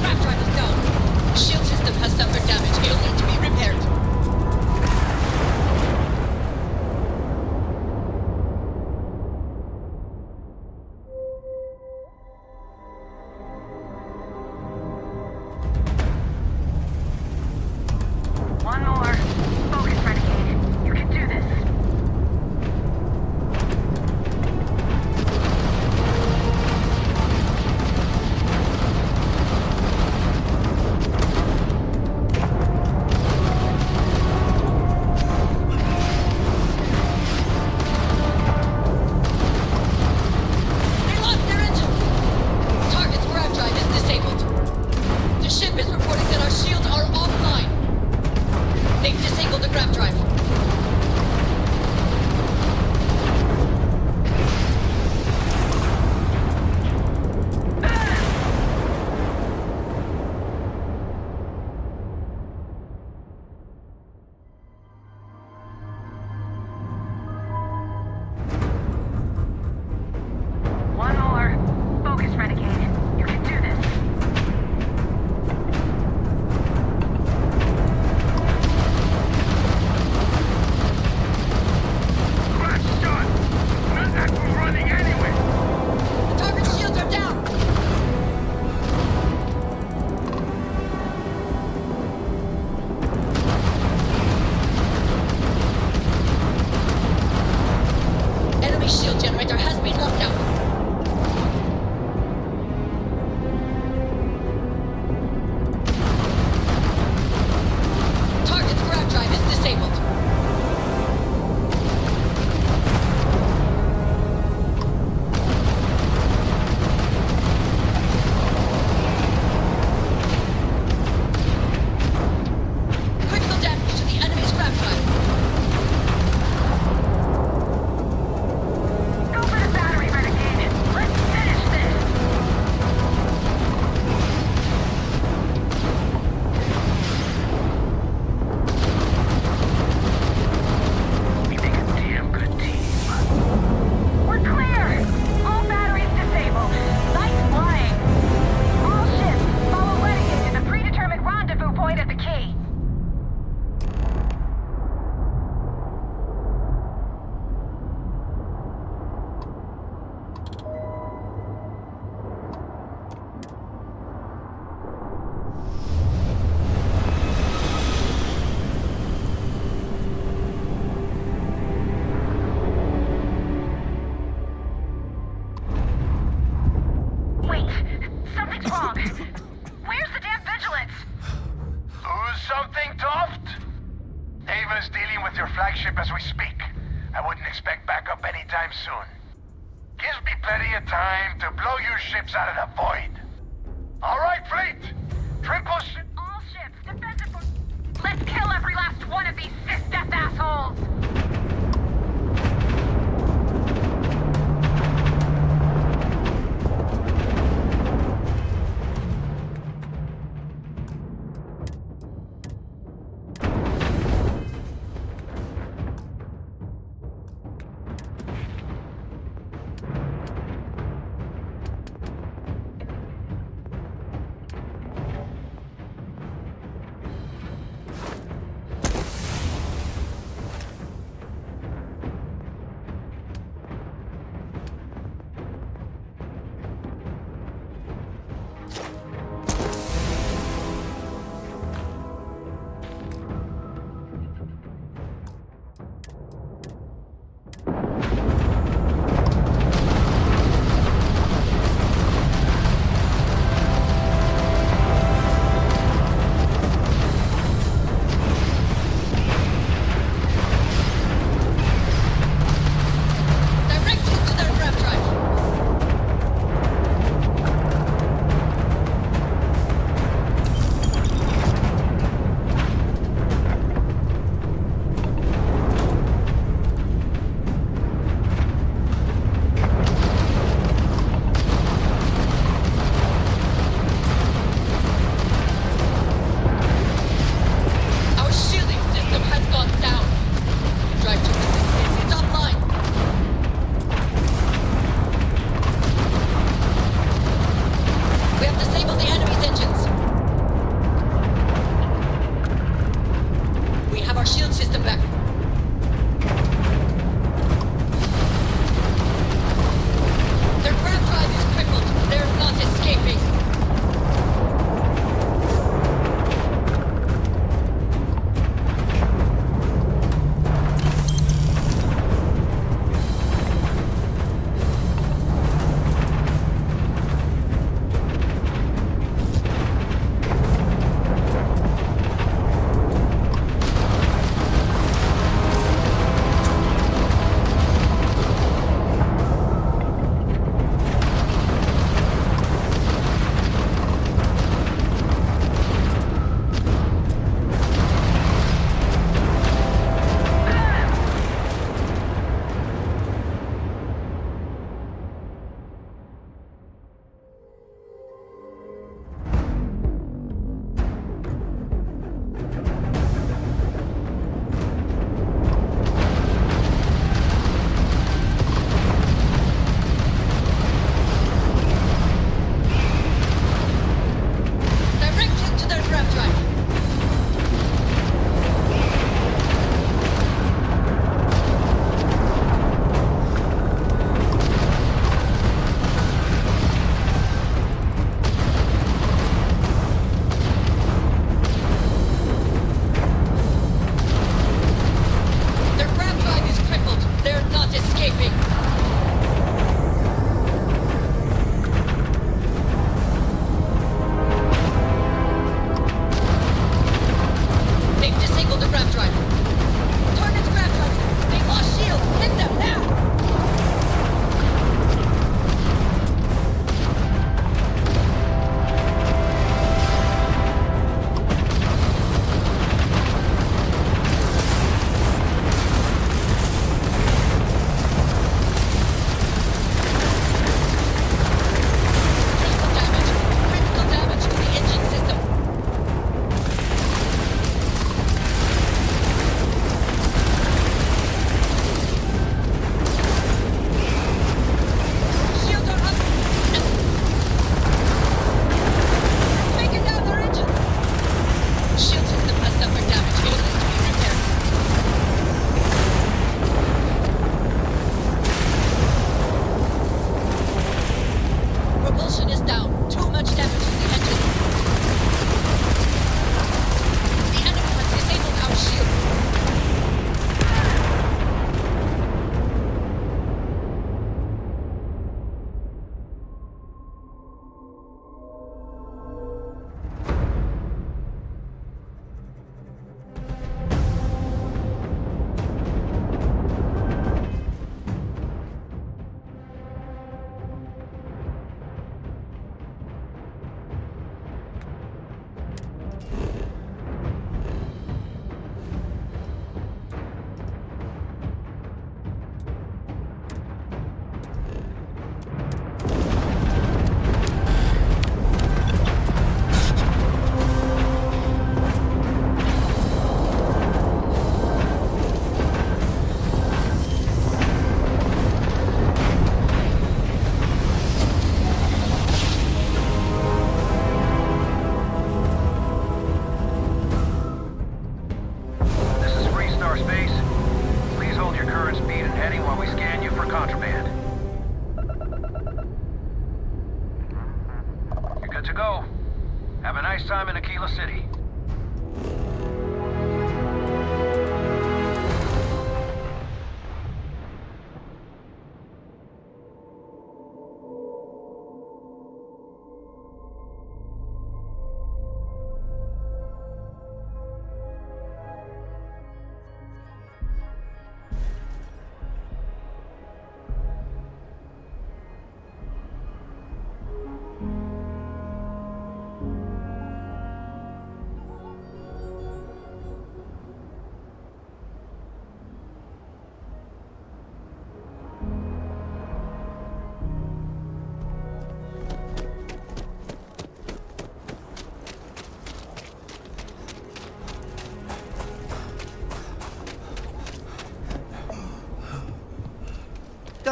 Ground drive is down. Shield system has suffered damage. It'll need to be repaired. One more. Focus, Renegade. You can do this. They lost their engines. Target's ground drive is disabled. The ship is reporting that our shields are offline. They've disabled the grab drive. One more. Focus, Renegade. You can do this. something, Toft? Ava's dealing with your flagship as we speak. I wouldn't expect backup anytime soon. Gives me plenty of time to blow your ships out of the void. All right, fleet. All ships, defensive for... Let's kill every last one of these cis-death assholes!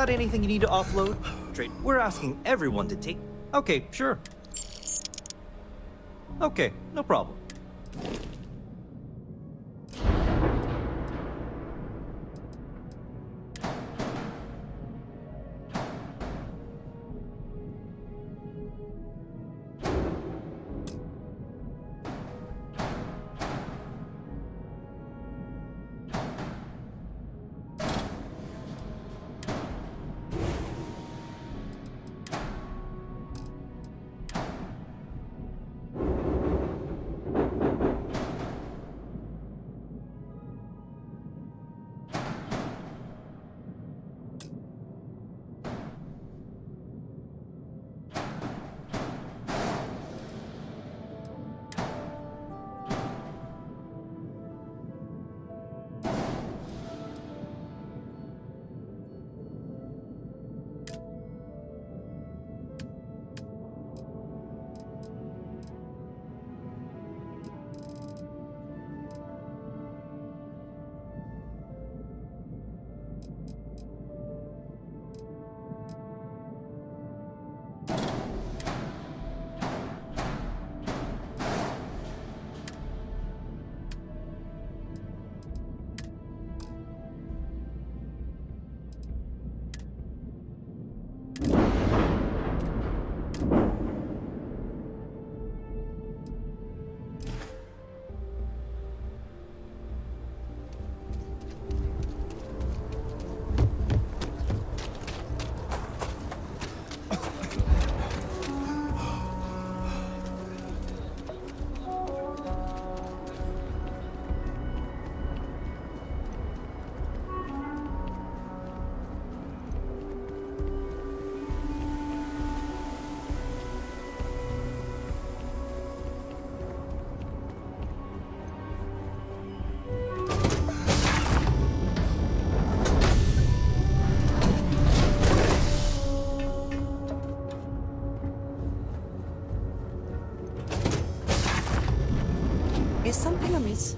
got anything you need to offload? Trade. We're asking everyone to take... Okay, sure. Okay, no problem. Is something amiss?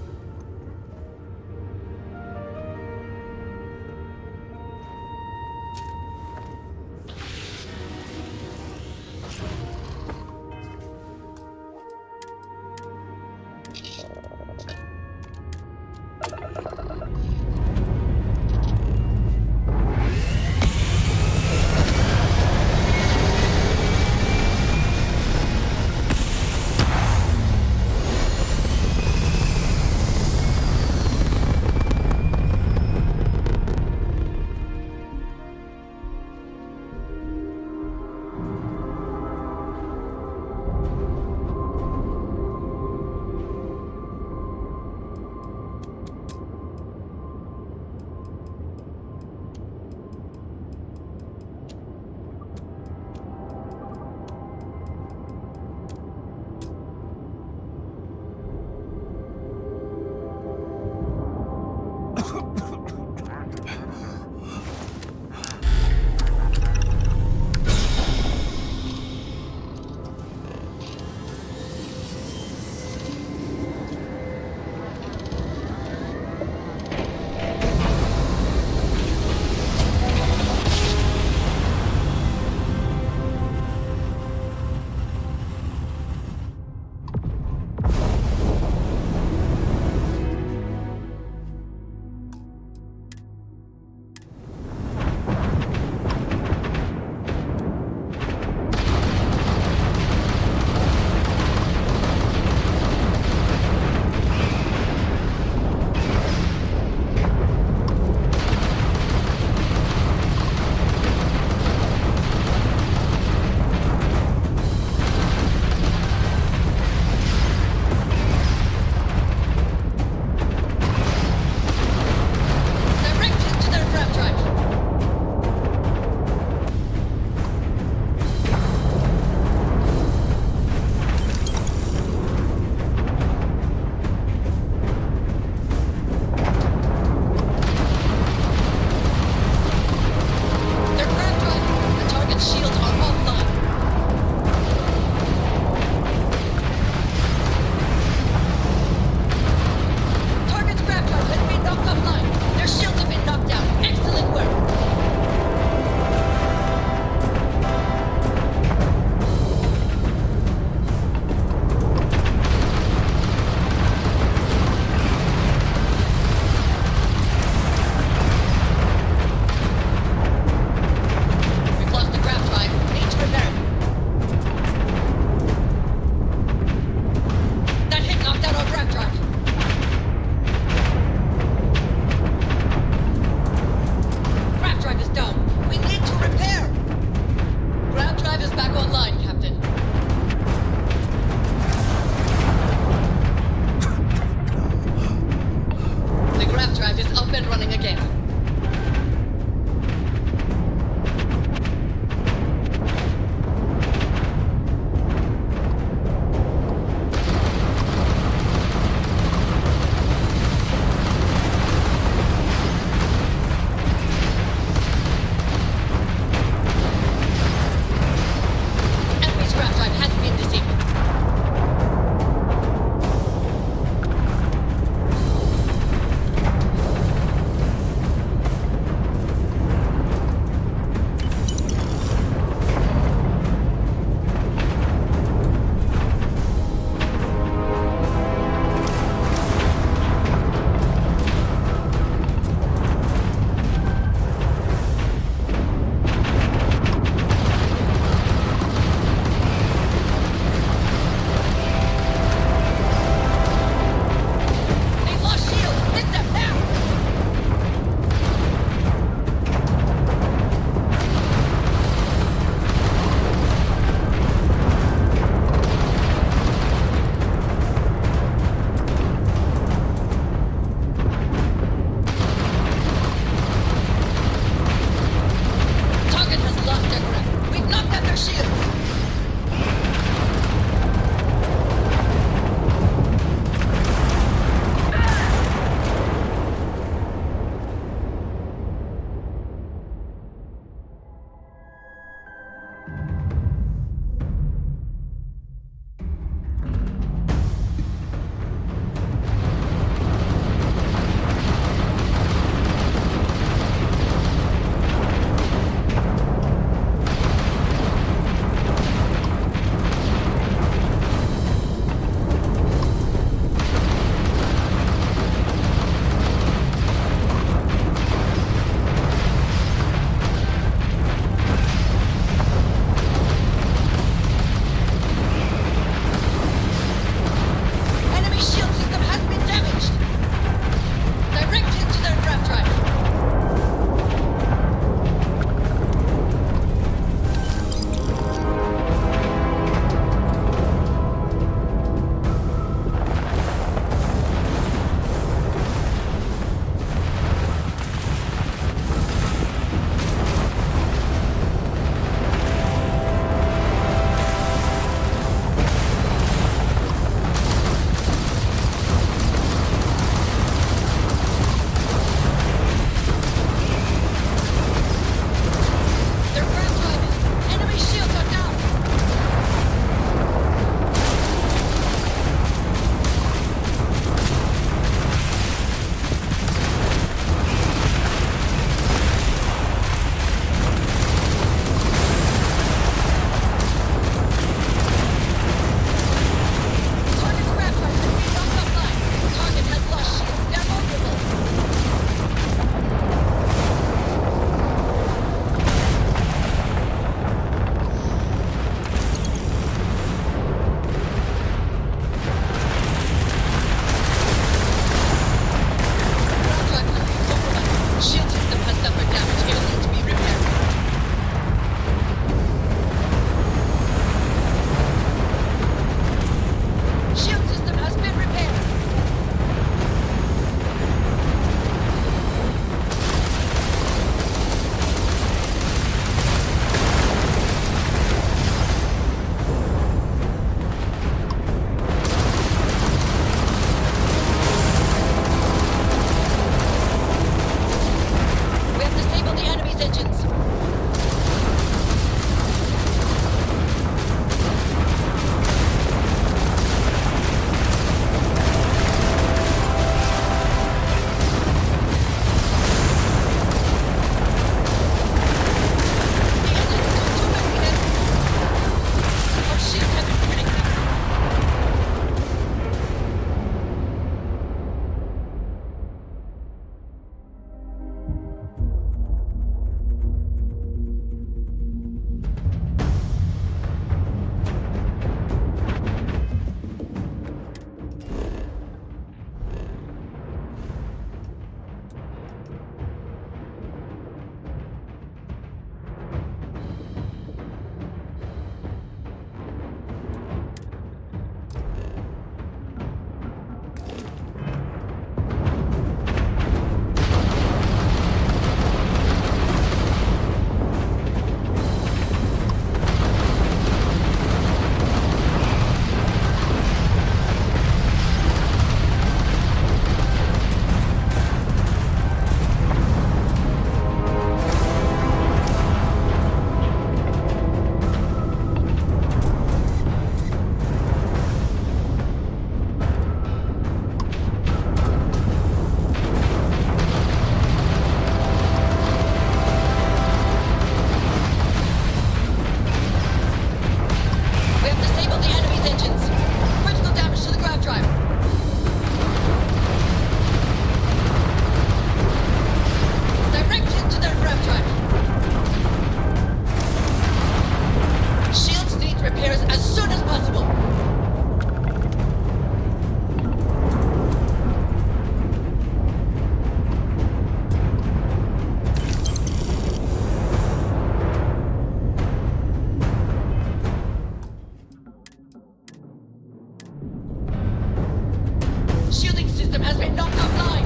system has been knocked offline!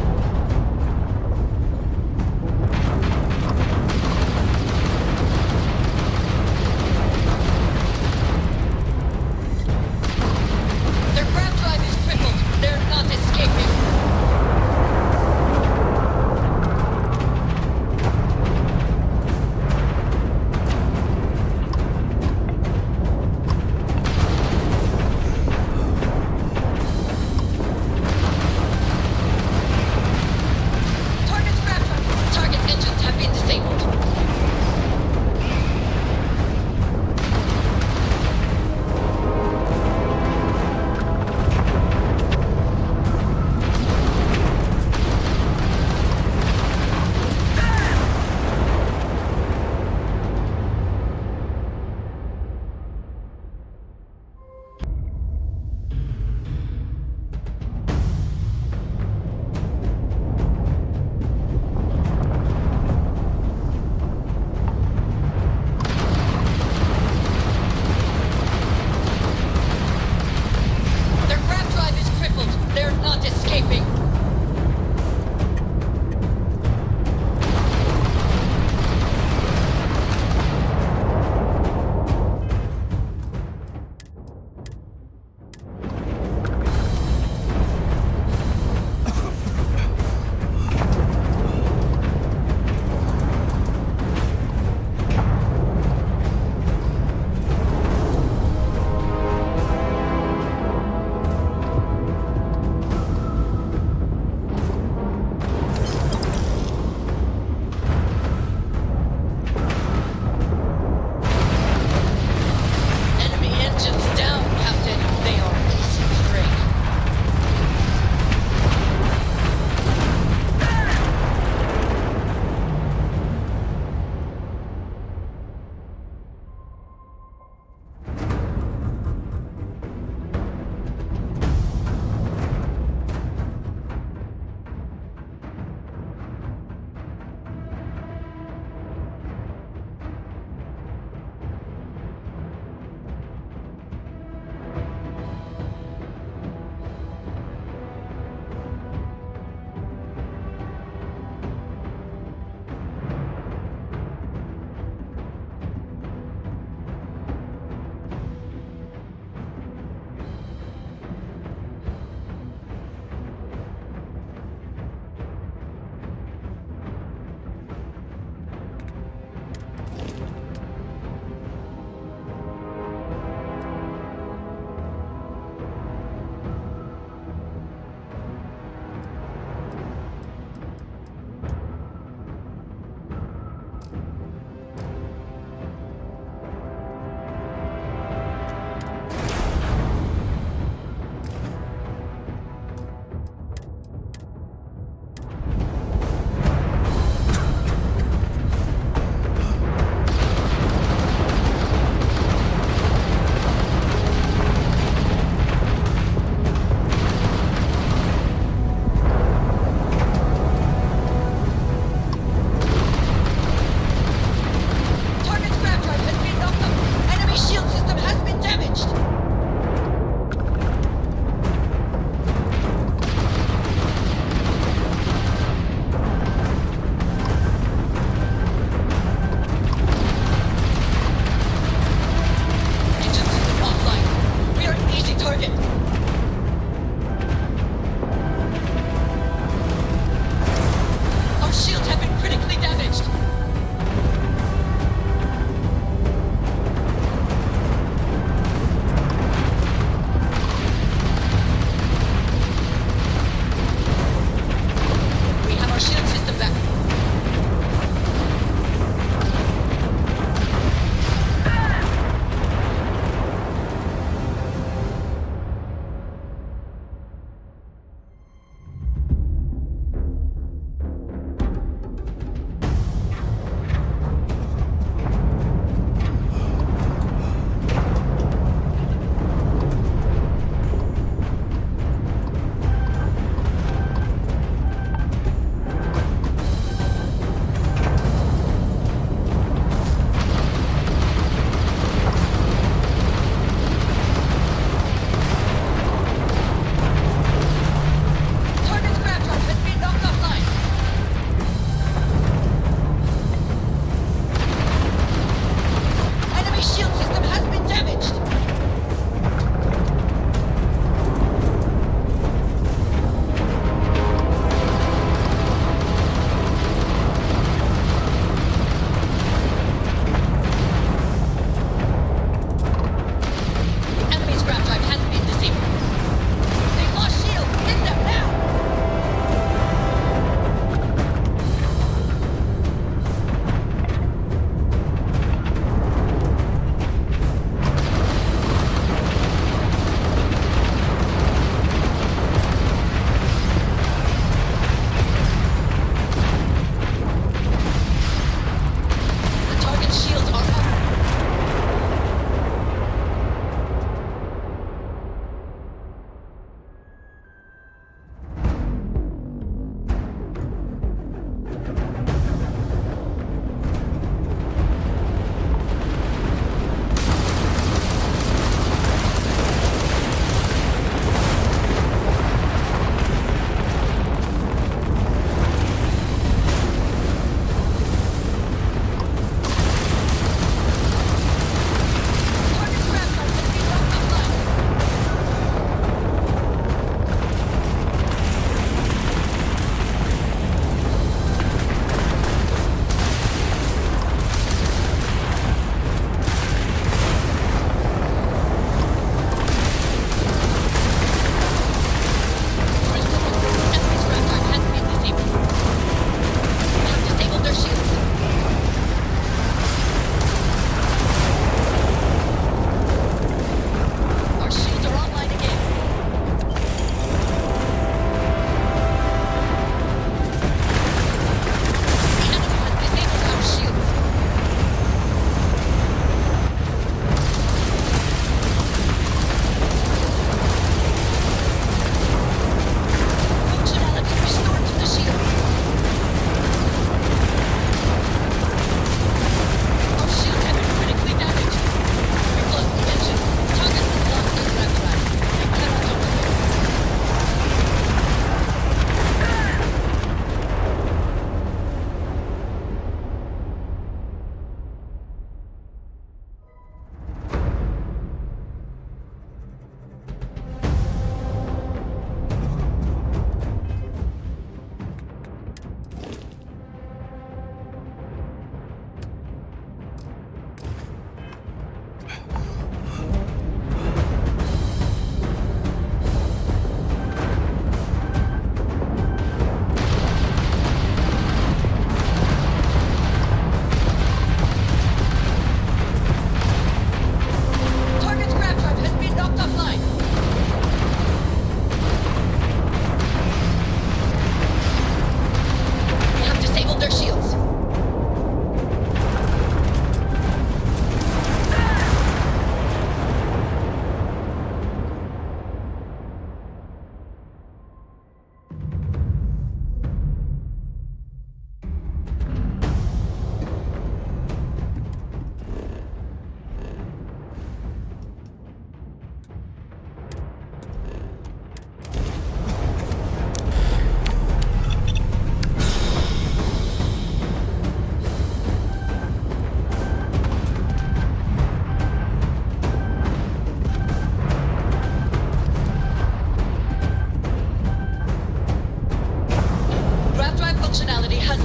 Their grab drive is crippled. They're not escaping.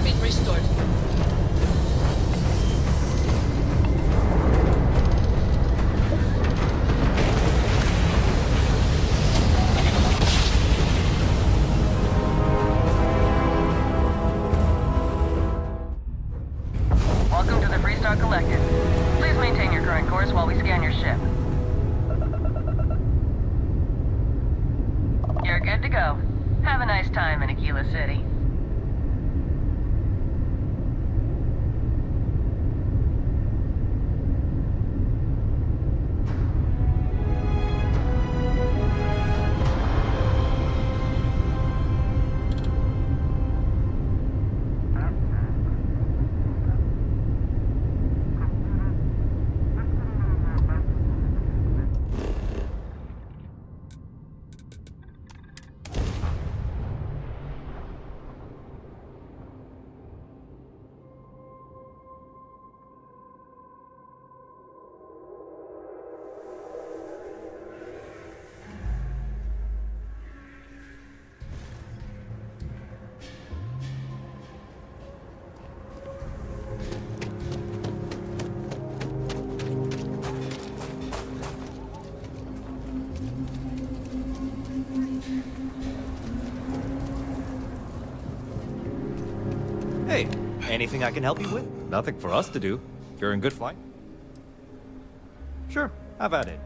been restored. Welcome to the Freestar Collective. Please maintain your current course while we scan your ship. You're good to go. Have a nice time in Aquila City. Hey, anything I can help you with? Nothing for us to do. You're in good flight? Sure, have at it.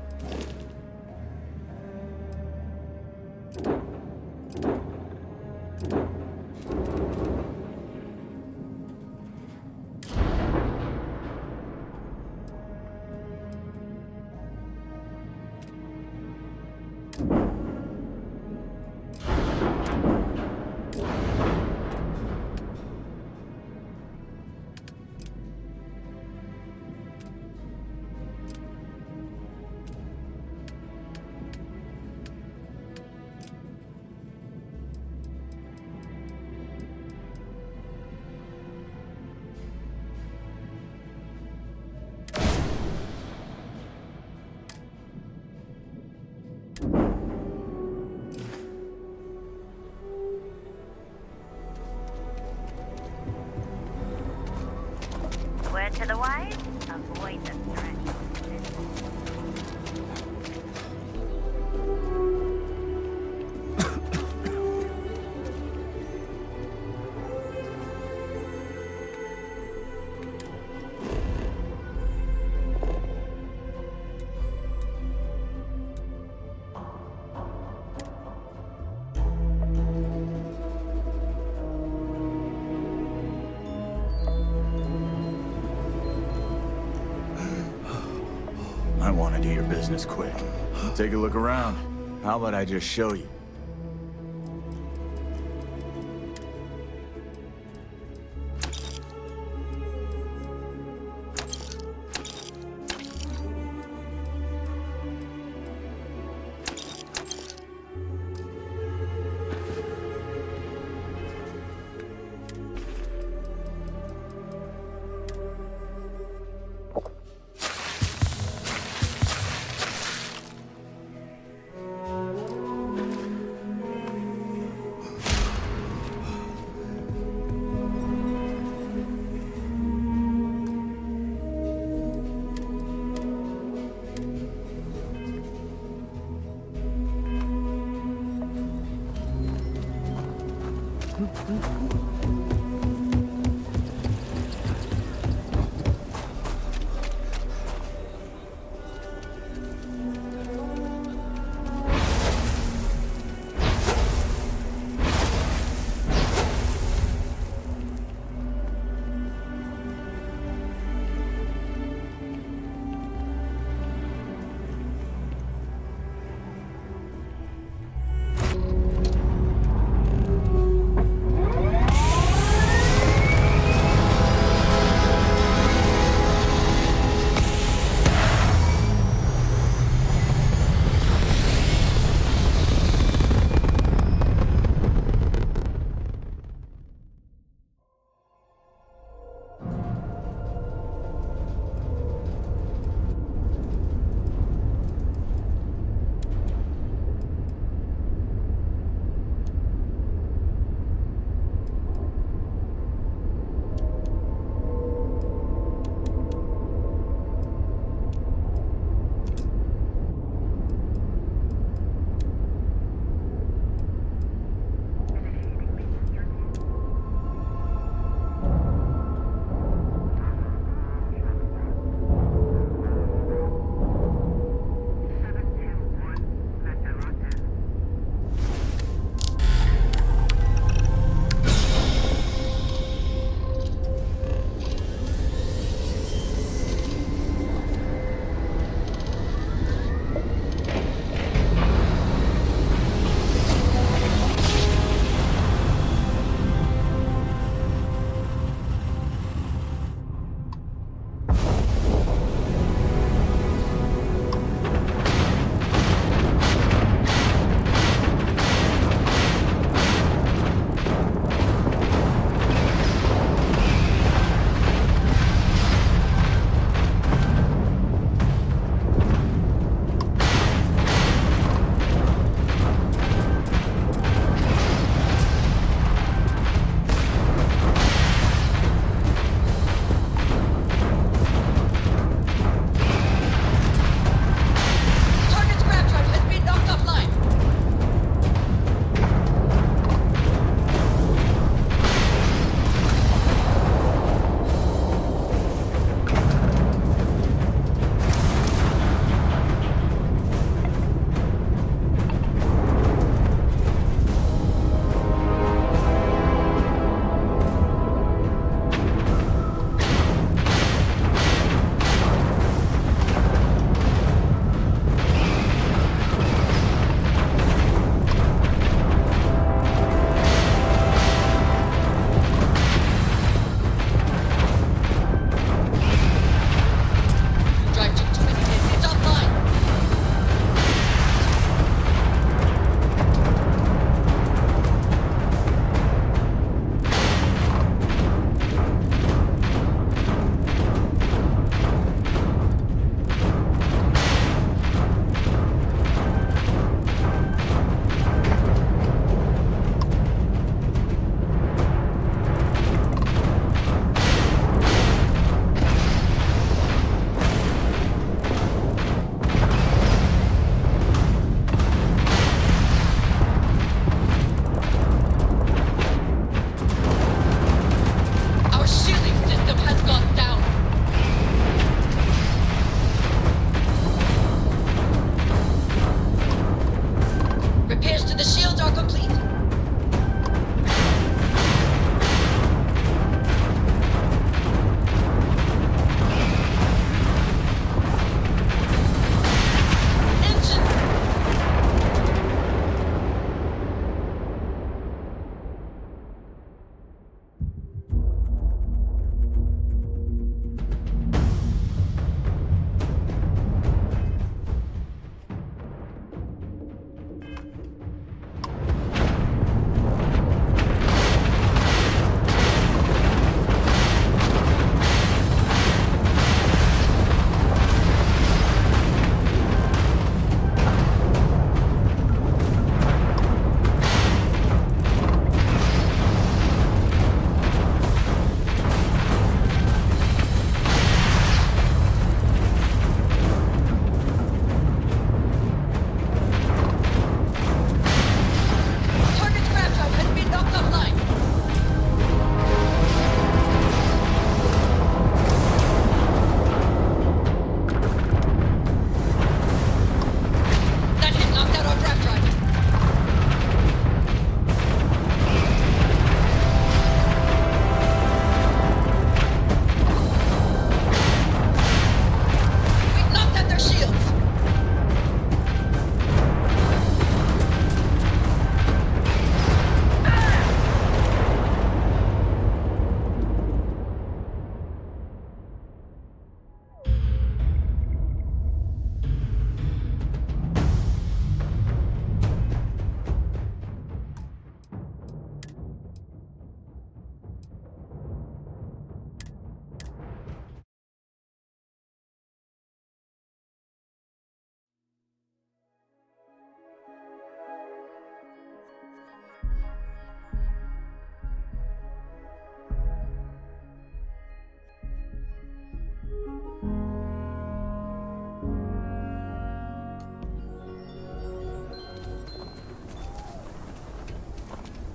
Word to the wise, avoid the threat. I want to do your business quick. Take a look around. How about I just show you?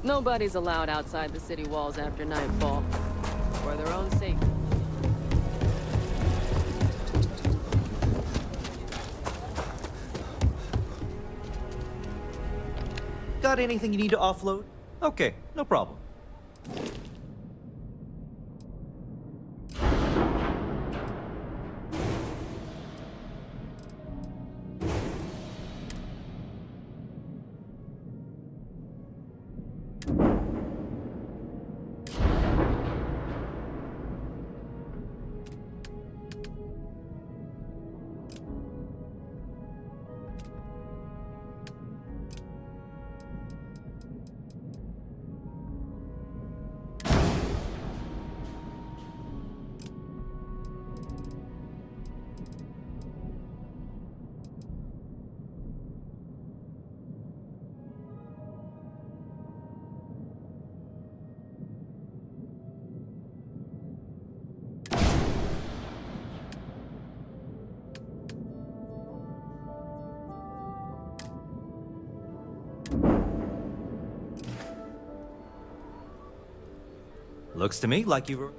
Nobody's allowed outside the city walls after nightfall. For their own safety. Got anything you need to offload? Okay, no problem. Looks to me like you were...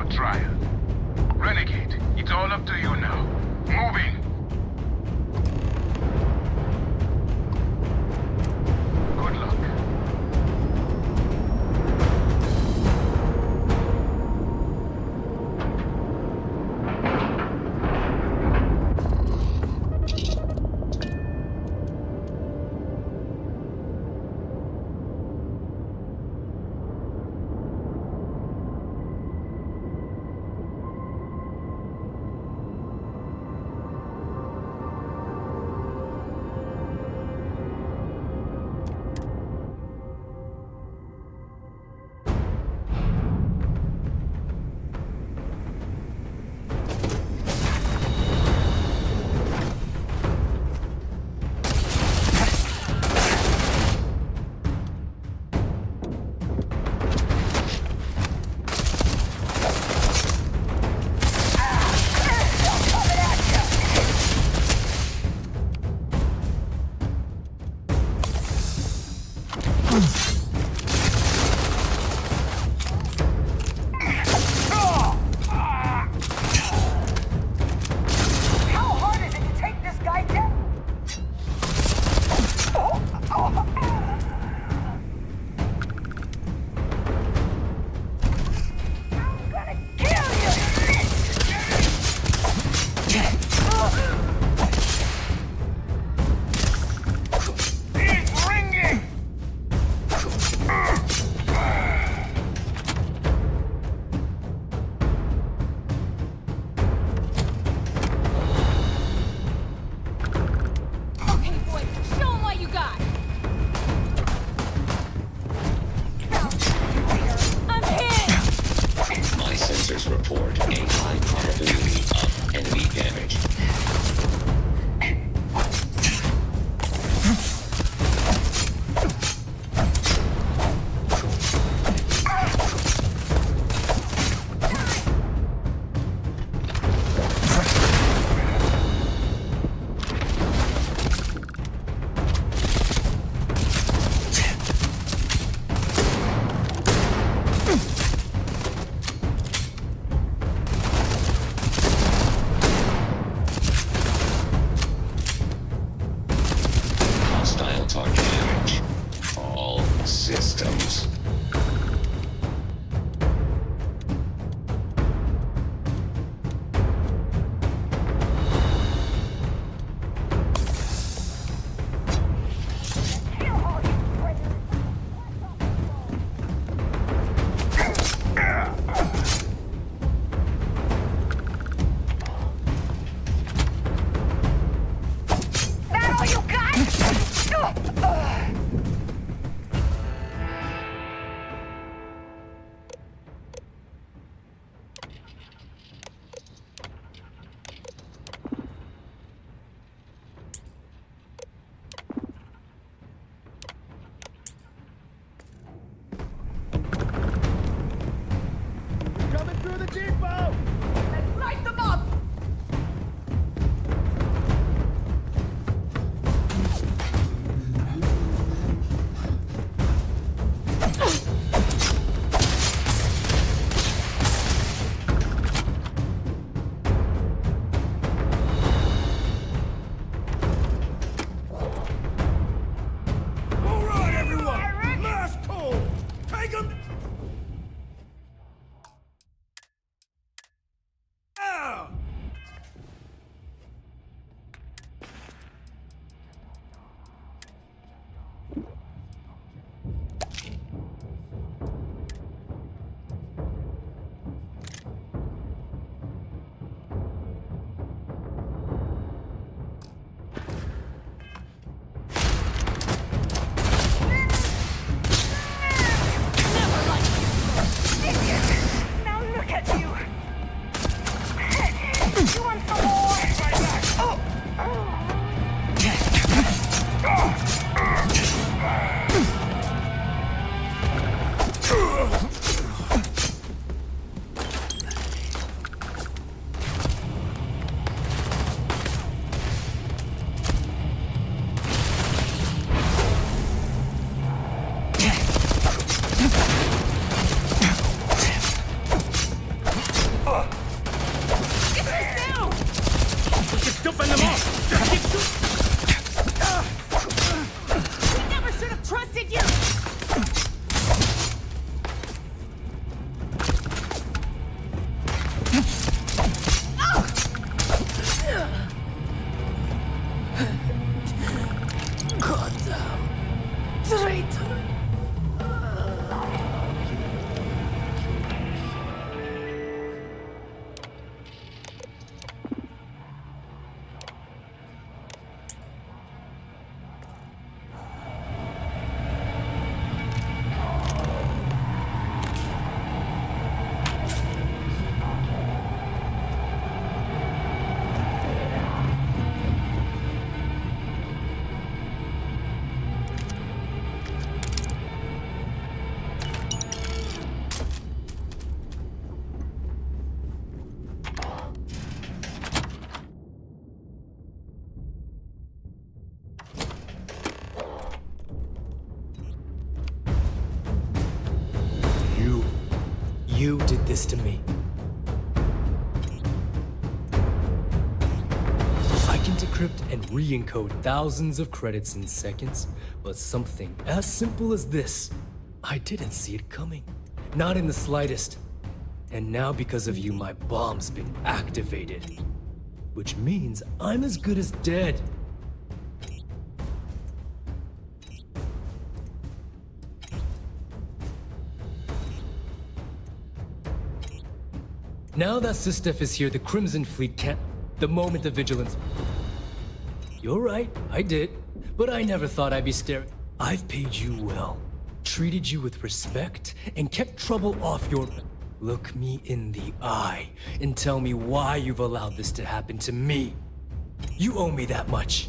for trial. Renegade, it's all up to you now. Moving! Good luck. Report a high probability of enemy damage. Hostile target damage. All systems. That all you got? Coming through the depot! Let's light them up! All right, everyone! Last call! Take 'em! You did this to me. I can decrypt and re-encode thousands of credits in seconds, but something as simple as this, I didn't see it coming. Not in the slightest. And now because of you, my bomb's been activated. Which means I'm as good as dead. Now that Sistef is here, the Crimson Fleet can't... The moment the Vigilance... You're right, I did. But I never thought I'd be staring... I've paid you well, treated you with respect, and kept trouble off your... Look me in the eye and tell me why you've allowed this to happen to me. You owe me that much.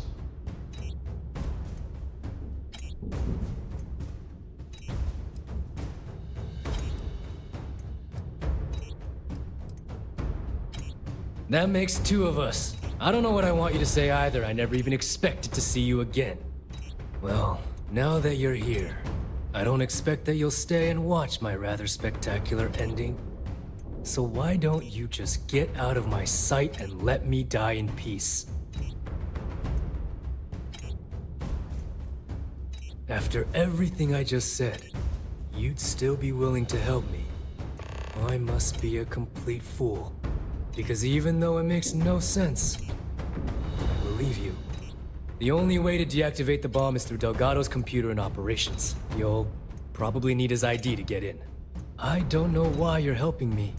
That makes two of us. I don't know what I want you to say either. I never even expected to see you again. Well, now that you're here, I don't expect that you'll stay and watch my rather spectacular ending. So why don't you just get out of my sight and let me die in peace? After everything I just said, you'd still be willing to help me. I must be a complete fool. Because even though it makes no sense, I believe you. The only way to deactivate the bomb is through Delgado's computer and operations. You'll probably need his ID to get in. I don't know why you're helping me.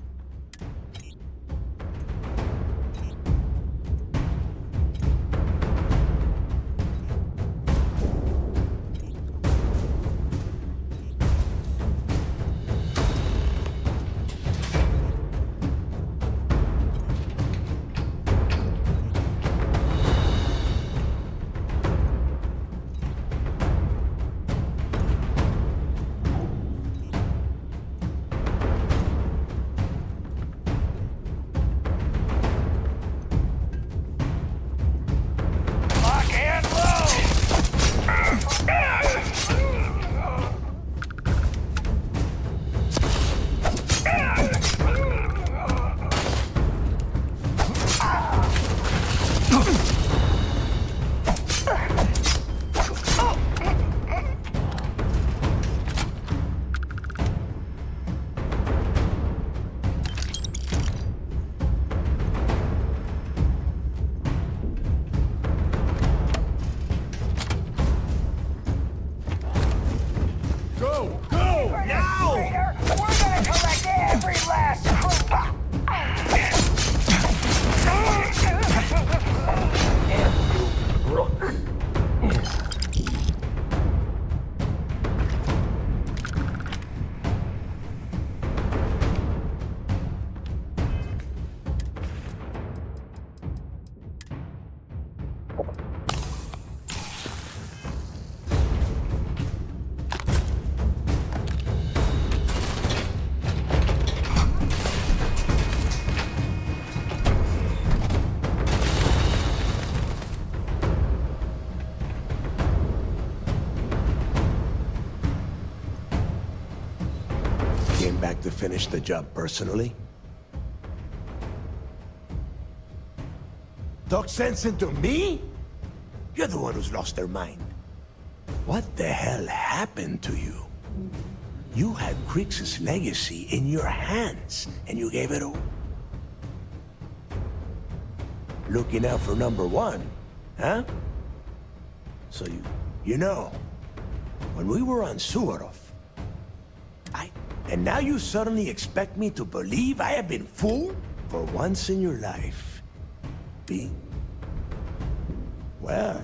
To finish the job personally? Talk sense into me? You're the one who's lost their mind. What the hell happened to you? You had Crix's legacy in your hands, and you gave it away. Looking out for number one, huh? So you know, when we were on Suvorov, and now you suddenly expect me to believe I have been fooled? For once in your life. Well,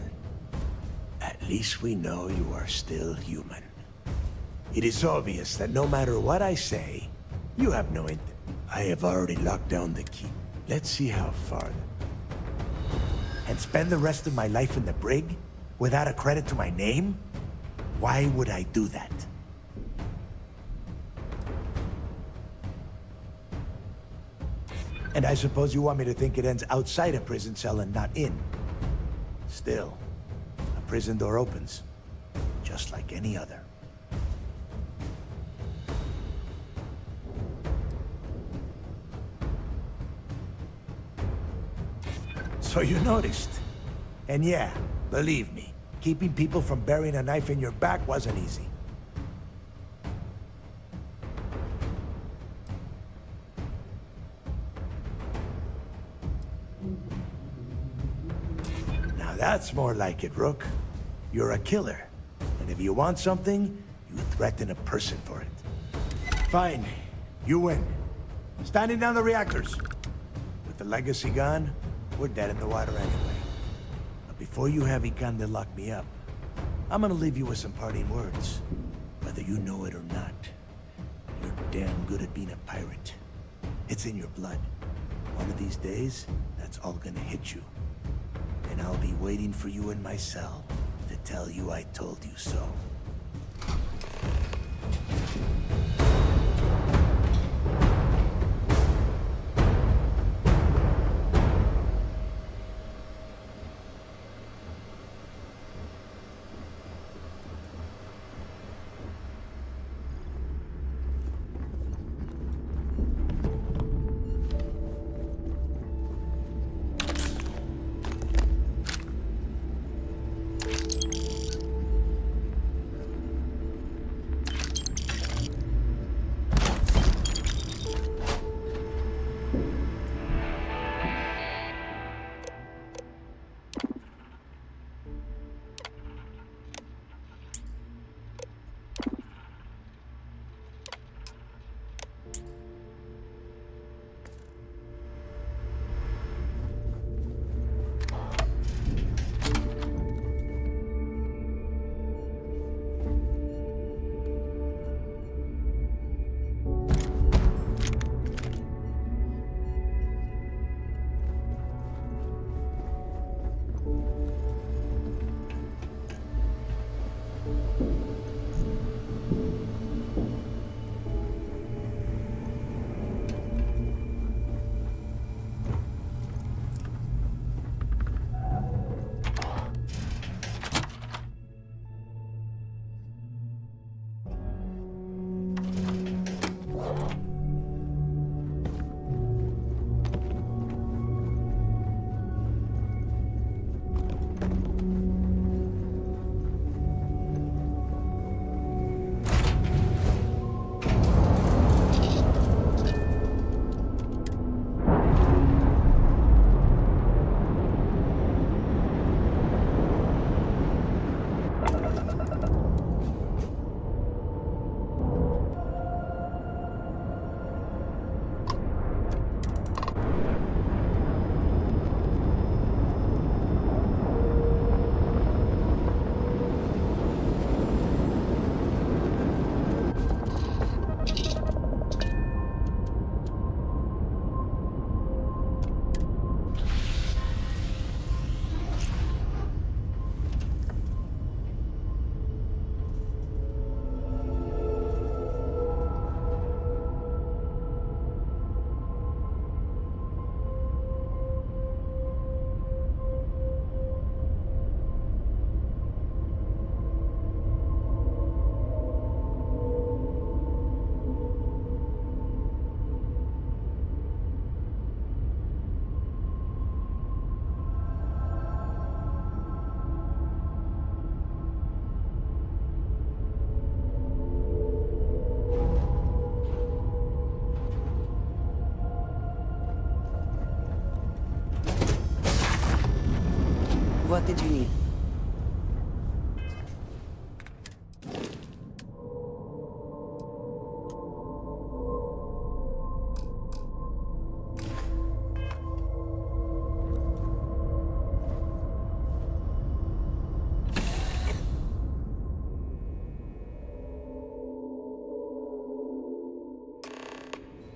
at least we know you are still human. It is obvious that no matter what I say, you have no intent. I have already locked down the key. Let's see how far. And spend the rest of my life in the brig? Without a credit to my name? Why would I do that? And I suppose you want me to think it ends outside a prison cell and not in. Still, a prison door opens, just like any other. So you noticed. And yeah, believe me, keeping people from burying a knife in your back wasn't easy. Now that's more like it, Rook. You're a killer. And if you want something, you threaten a person for it. Fine. You win. Standing down the reactors. With the legacy gone, we're dead in the water anyway. But before you have Ikande lock me up, I'm gonna leave you with some parting words. Whether you know it or not, you're damn good at being a pirate. It's in your blood. One of these days, that's all gonna hit you. And I'll be waiting for you in my cell to tell you I told you so. What did you need?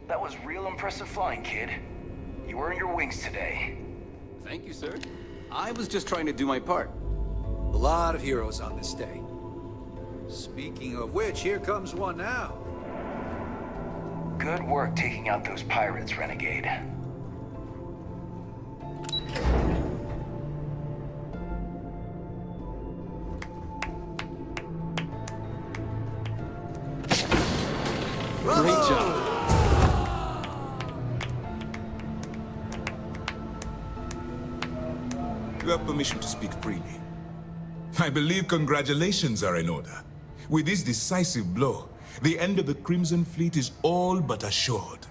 That was real impressive flying, kid. You earned your wings today. Thank you, sir. I was just trying to do my part. A lot of heroes on this day. Speaking of which, here comes one now. Good work taking out those pirates, Renegade. Great job. have permission to speak freely. I believe congratulations are in order. With this decisive blow, the end of the Crimson Fleet is all but assured.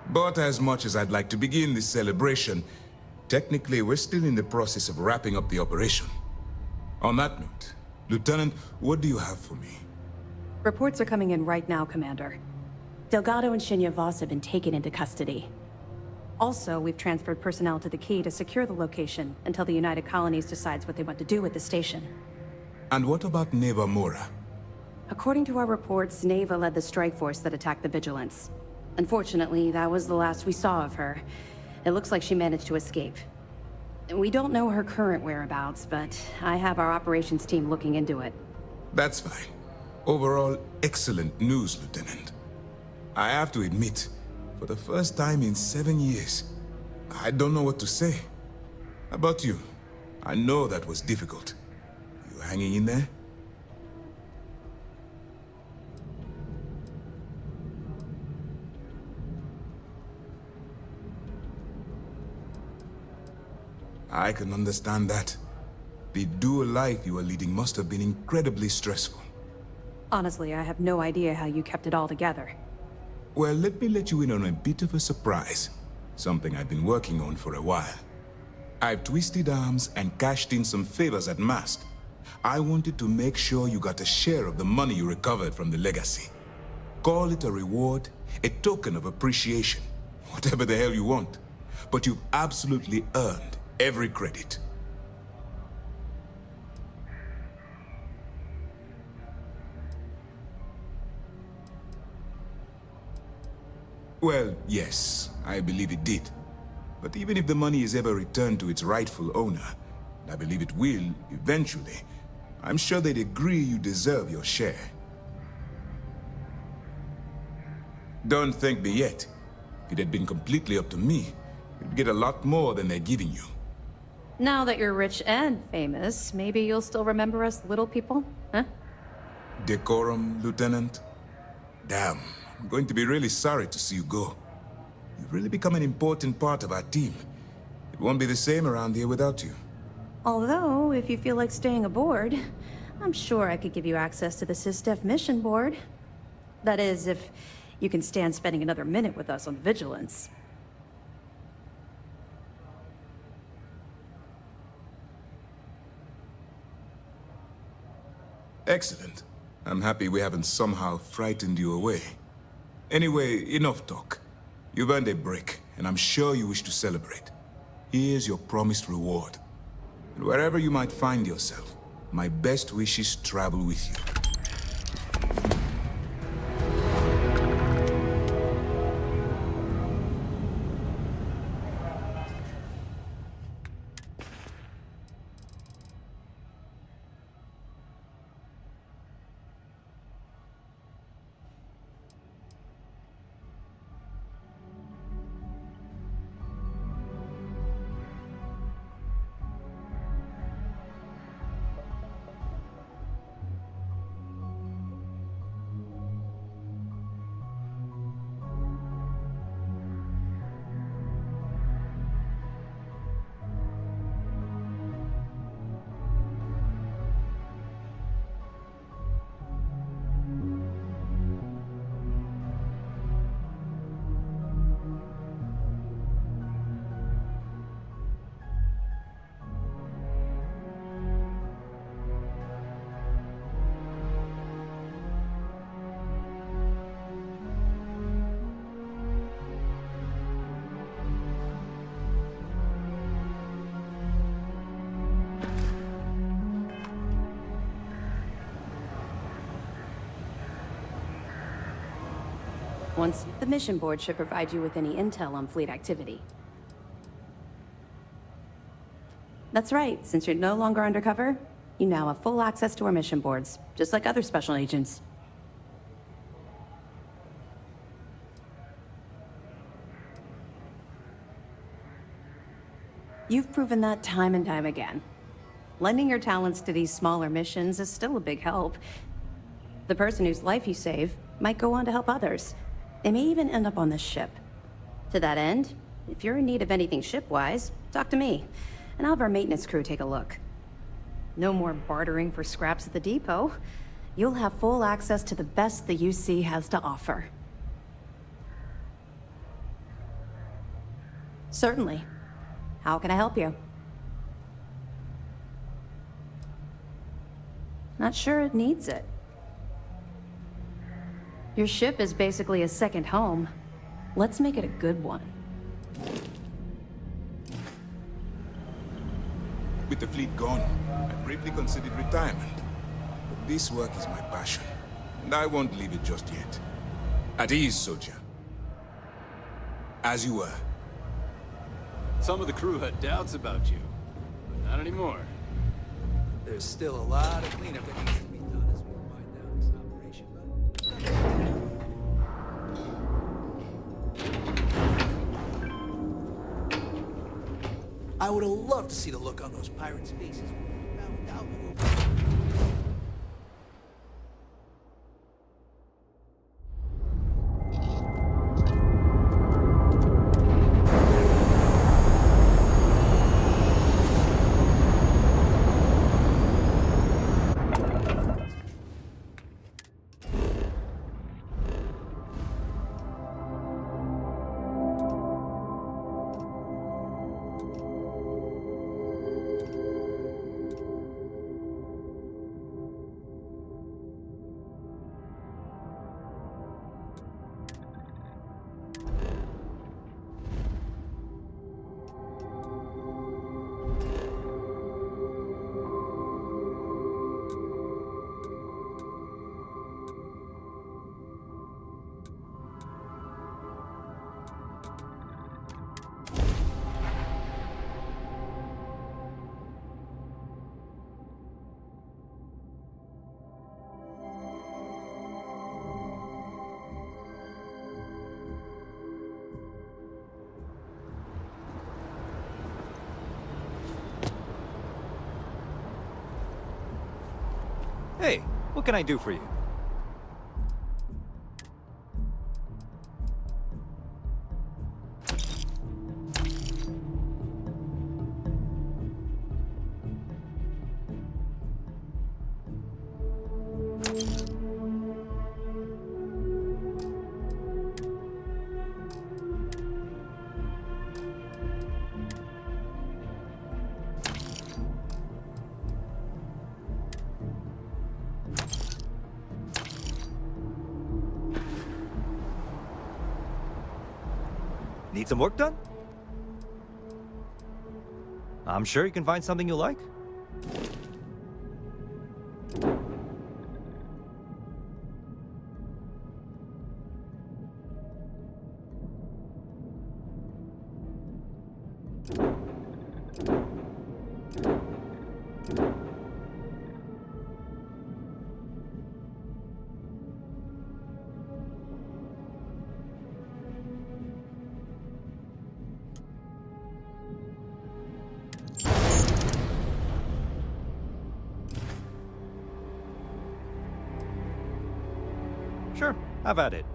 But as much as I'd like to begin this celebration, technically we're still in the process of wrapping up the operation. On that note, Lieutenant, what do you have for me? Reports are coming in right now, Commander. Delgado and Shinya Voss have been taken into custody. Also, we've transferred personnel to the Key to secure the location until the United Colonies decides what they want to do with the station. And what about Neva Mora? According to our reports, Neva led the strike force that attacked the Vigilance. Unfortunately, that was the last we saw of her. It looks like she managed to escape. We don't know her current whereabouts, but I have our operations team looking into it. That's fine. Overall, excellent news, Lieutenant. I have to admit, for the first time in 7 years, I don't know what to say. How about you? I know that was difficult. You hanging in there? I can understand that. The dual life you are leading must have been incredibly stressful. Honestly, I have no idea how you kept it all together. Well, let me let you in on a bit of a surprise. Something I've been working on for a while. I've twisted arms and cashed in some favors at Mast. I wanted to make sure you got a share of the money you recovered from the legacy. Call it a reward, a token of appreciation, whatever the hell you want. But you've absolutely earned every credit. Well, yes, I believe it did. But even if the money is ever returned to its rightful owner, and I believe it will, eventually, I'm sure they'd agree you deserve your share. Don't thank me yet. If it had been completely up to me, you'd get a lot more than they're giving you. Now that you're rich and famous, maybe you'll still remember us little people, huh? Decorum, Lieutenant? Damn, I'm going to be really sorry to see you go. You've really become an important part of our team. It won't be the same around here without you. Although, if you feel like staying aboard, I'm sure I could give you access to the SysDef mission board. That is, if you can stand spending another minute with us on Vigilance. Excellent. I'm happy we haven't somehow frightened you away. Anyway, enough talk. You've earned a break, and I'm sure you wish to celebrate. Here's your promised reward. And wherever you might find yourself, my best wishes travel with you. Once, the mission board should provide you with any intel on fleet activity. That's right, since you're no longer undercover, you now have full access to our mission boards, just like other special agents. You've proven that time and time again. Lending your talents to these smaller missions is still a big help. The person whose life you save might go on to help others. They may even end up on this ship. To that end, if you're in need of anything ship-wise, talk to me. and I'll have our maintenance crew take a look. No more bartering for scraps at the depot. You'll have full access to the best the UC has to offer. Certainly. How can I help you? Not sure it needs it. Your ship is basically a second home. Let's make it a good one. With the fleet gone, I briefly considered retirement. But this work is my passion, and I won't leave it just yet. At ease, soldier. As you were. Some of the crew had doubts about you, but not anymore. There's still a lot of cleanup that needs to be done as we wind down this operation, I would have loved to see the look on those pirates' faces when we found out you were... Hey, what can I do for you? Need some work done? I'm sure you can find something you like. Sure, have at it.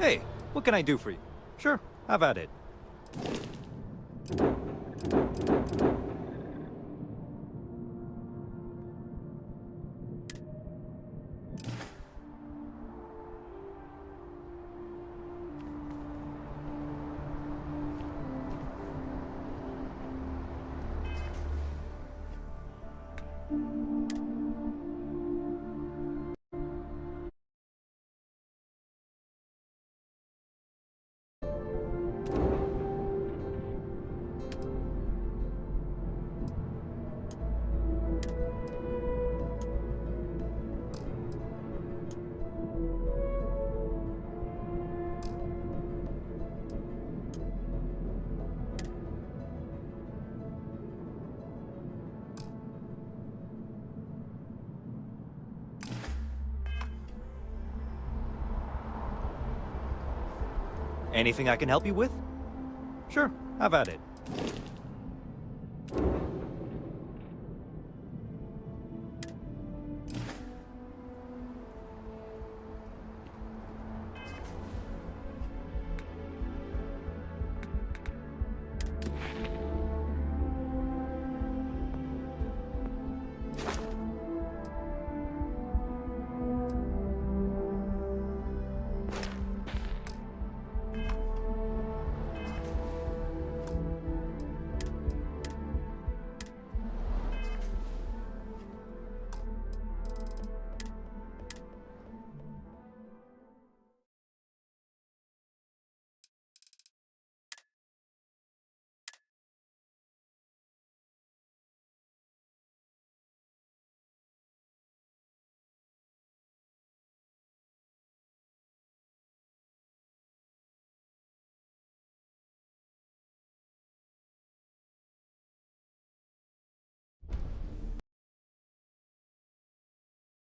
Hey, what can I do for you? Sure, have at it. Anything I can help you with? Sure, have at it.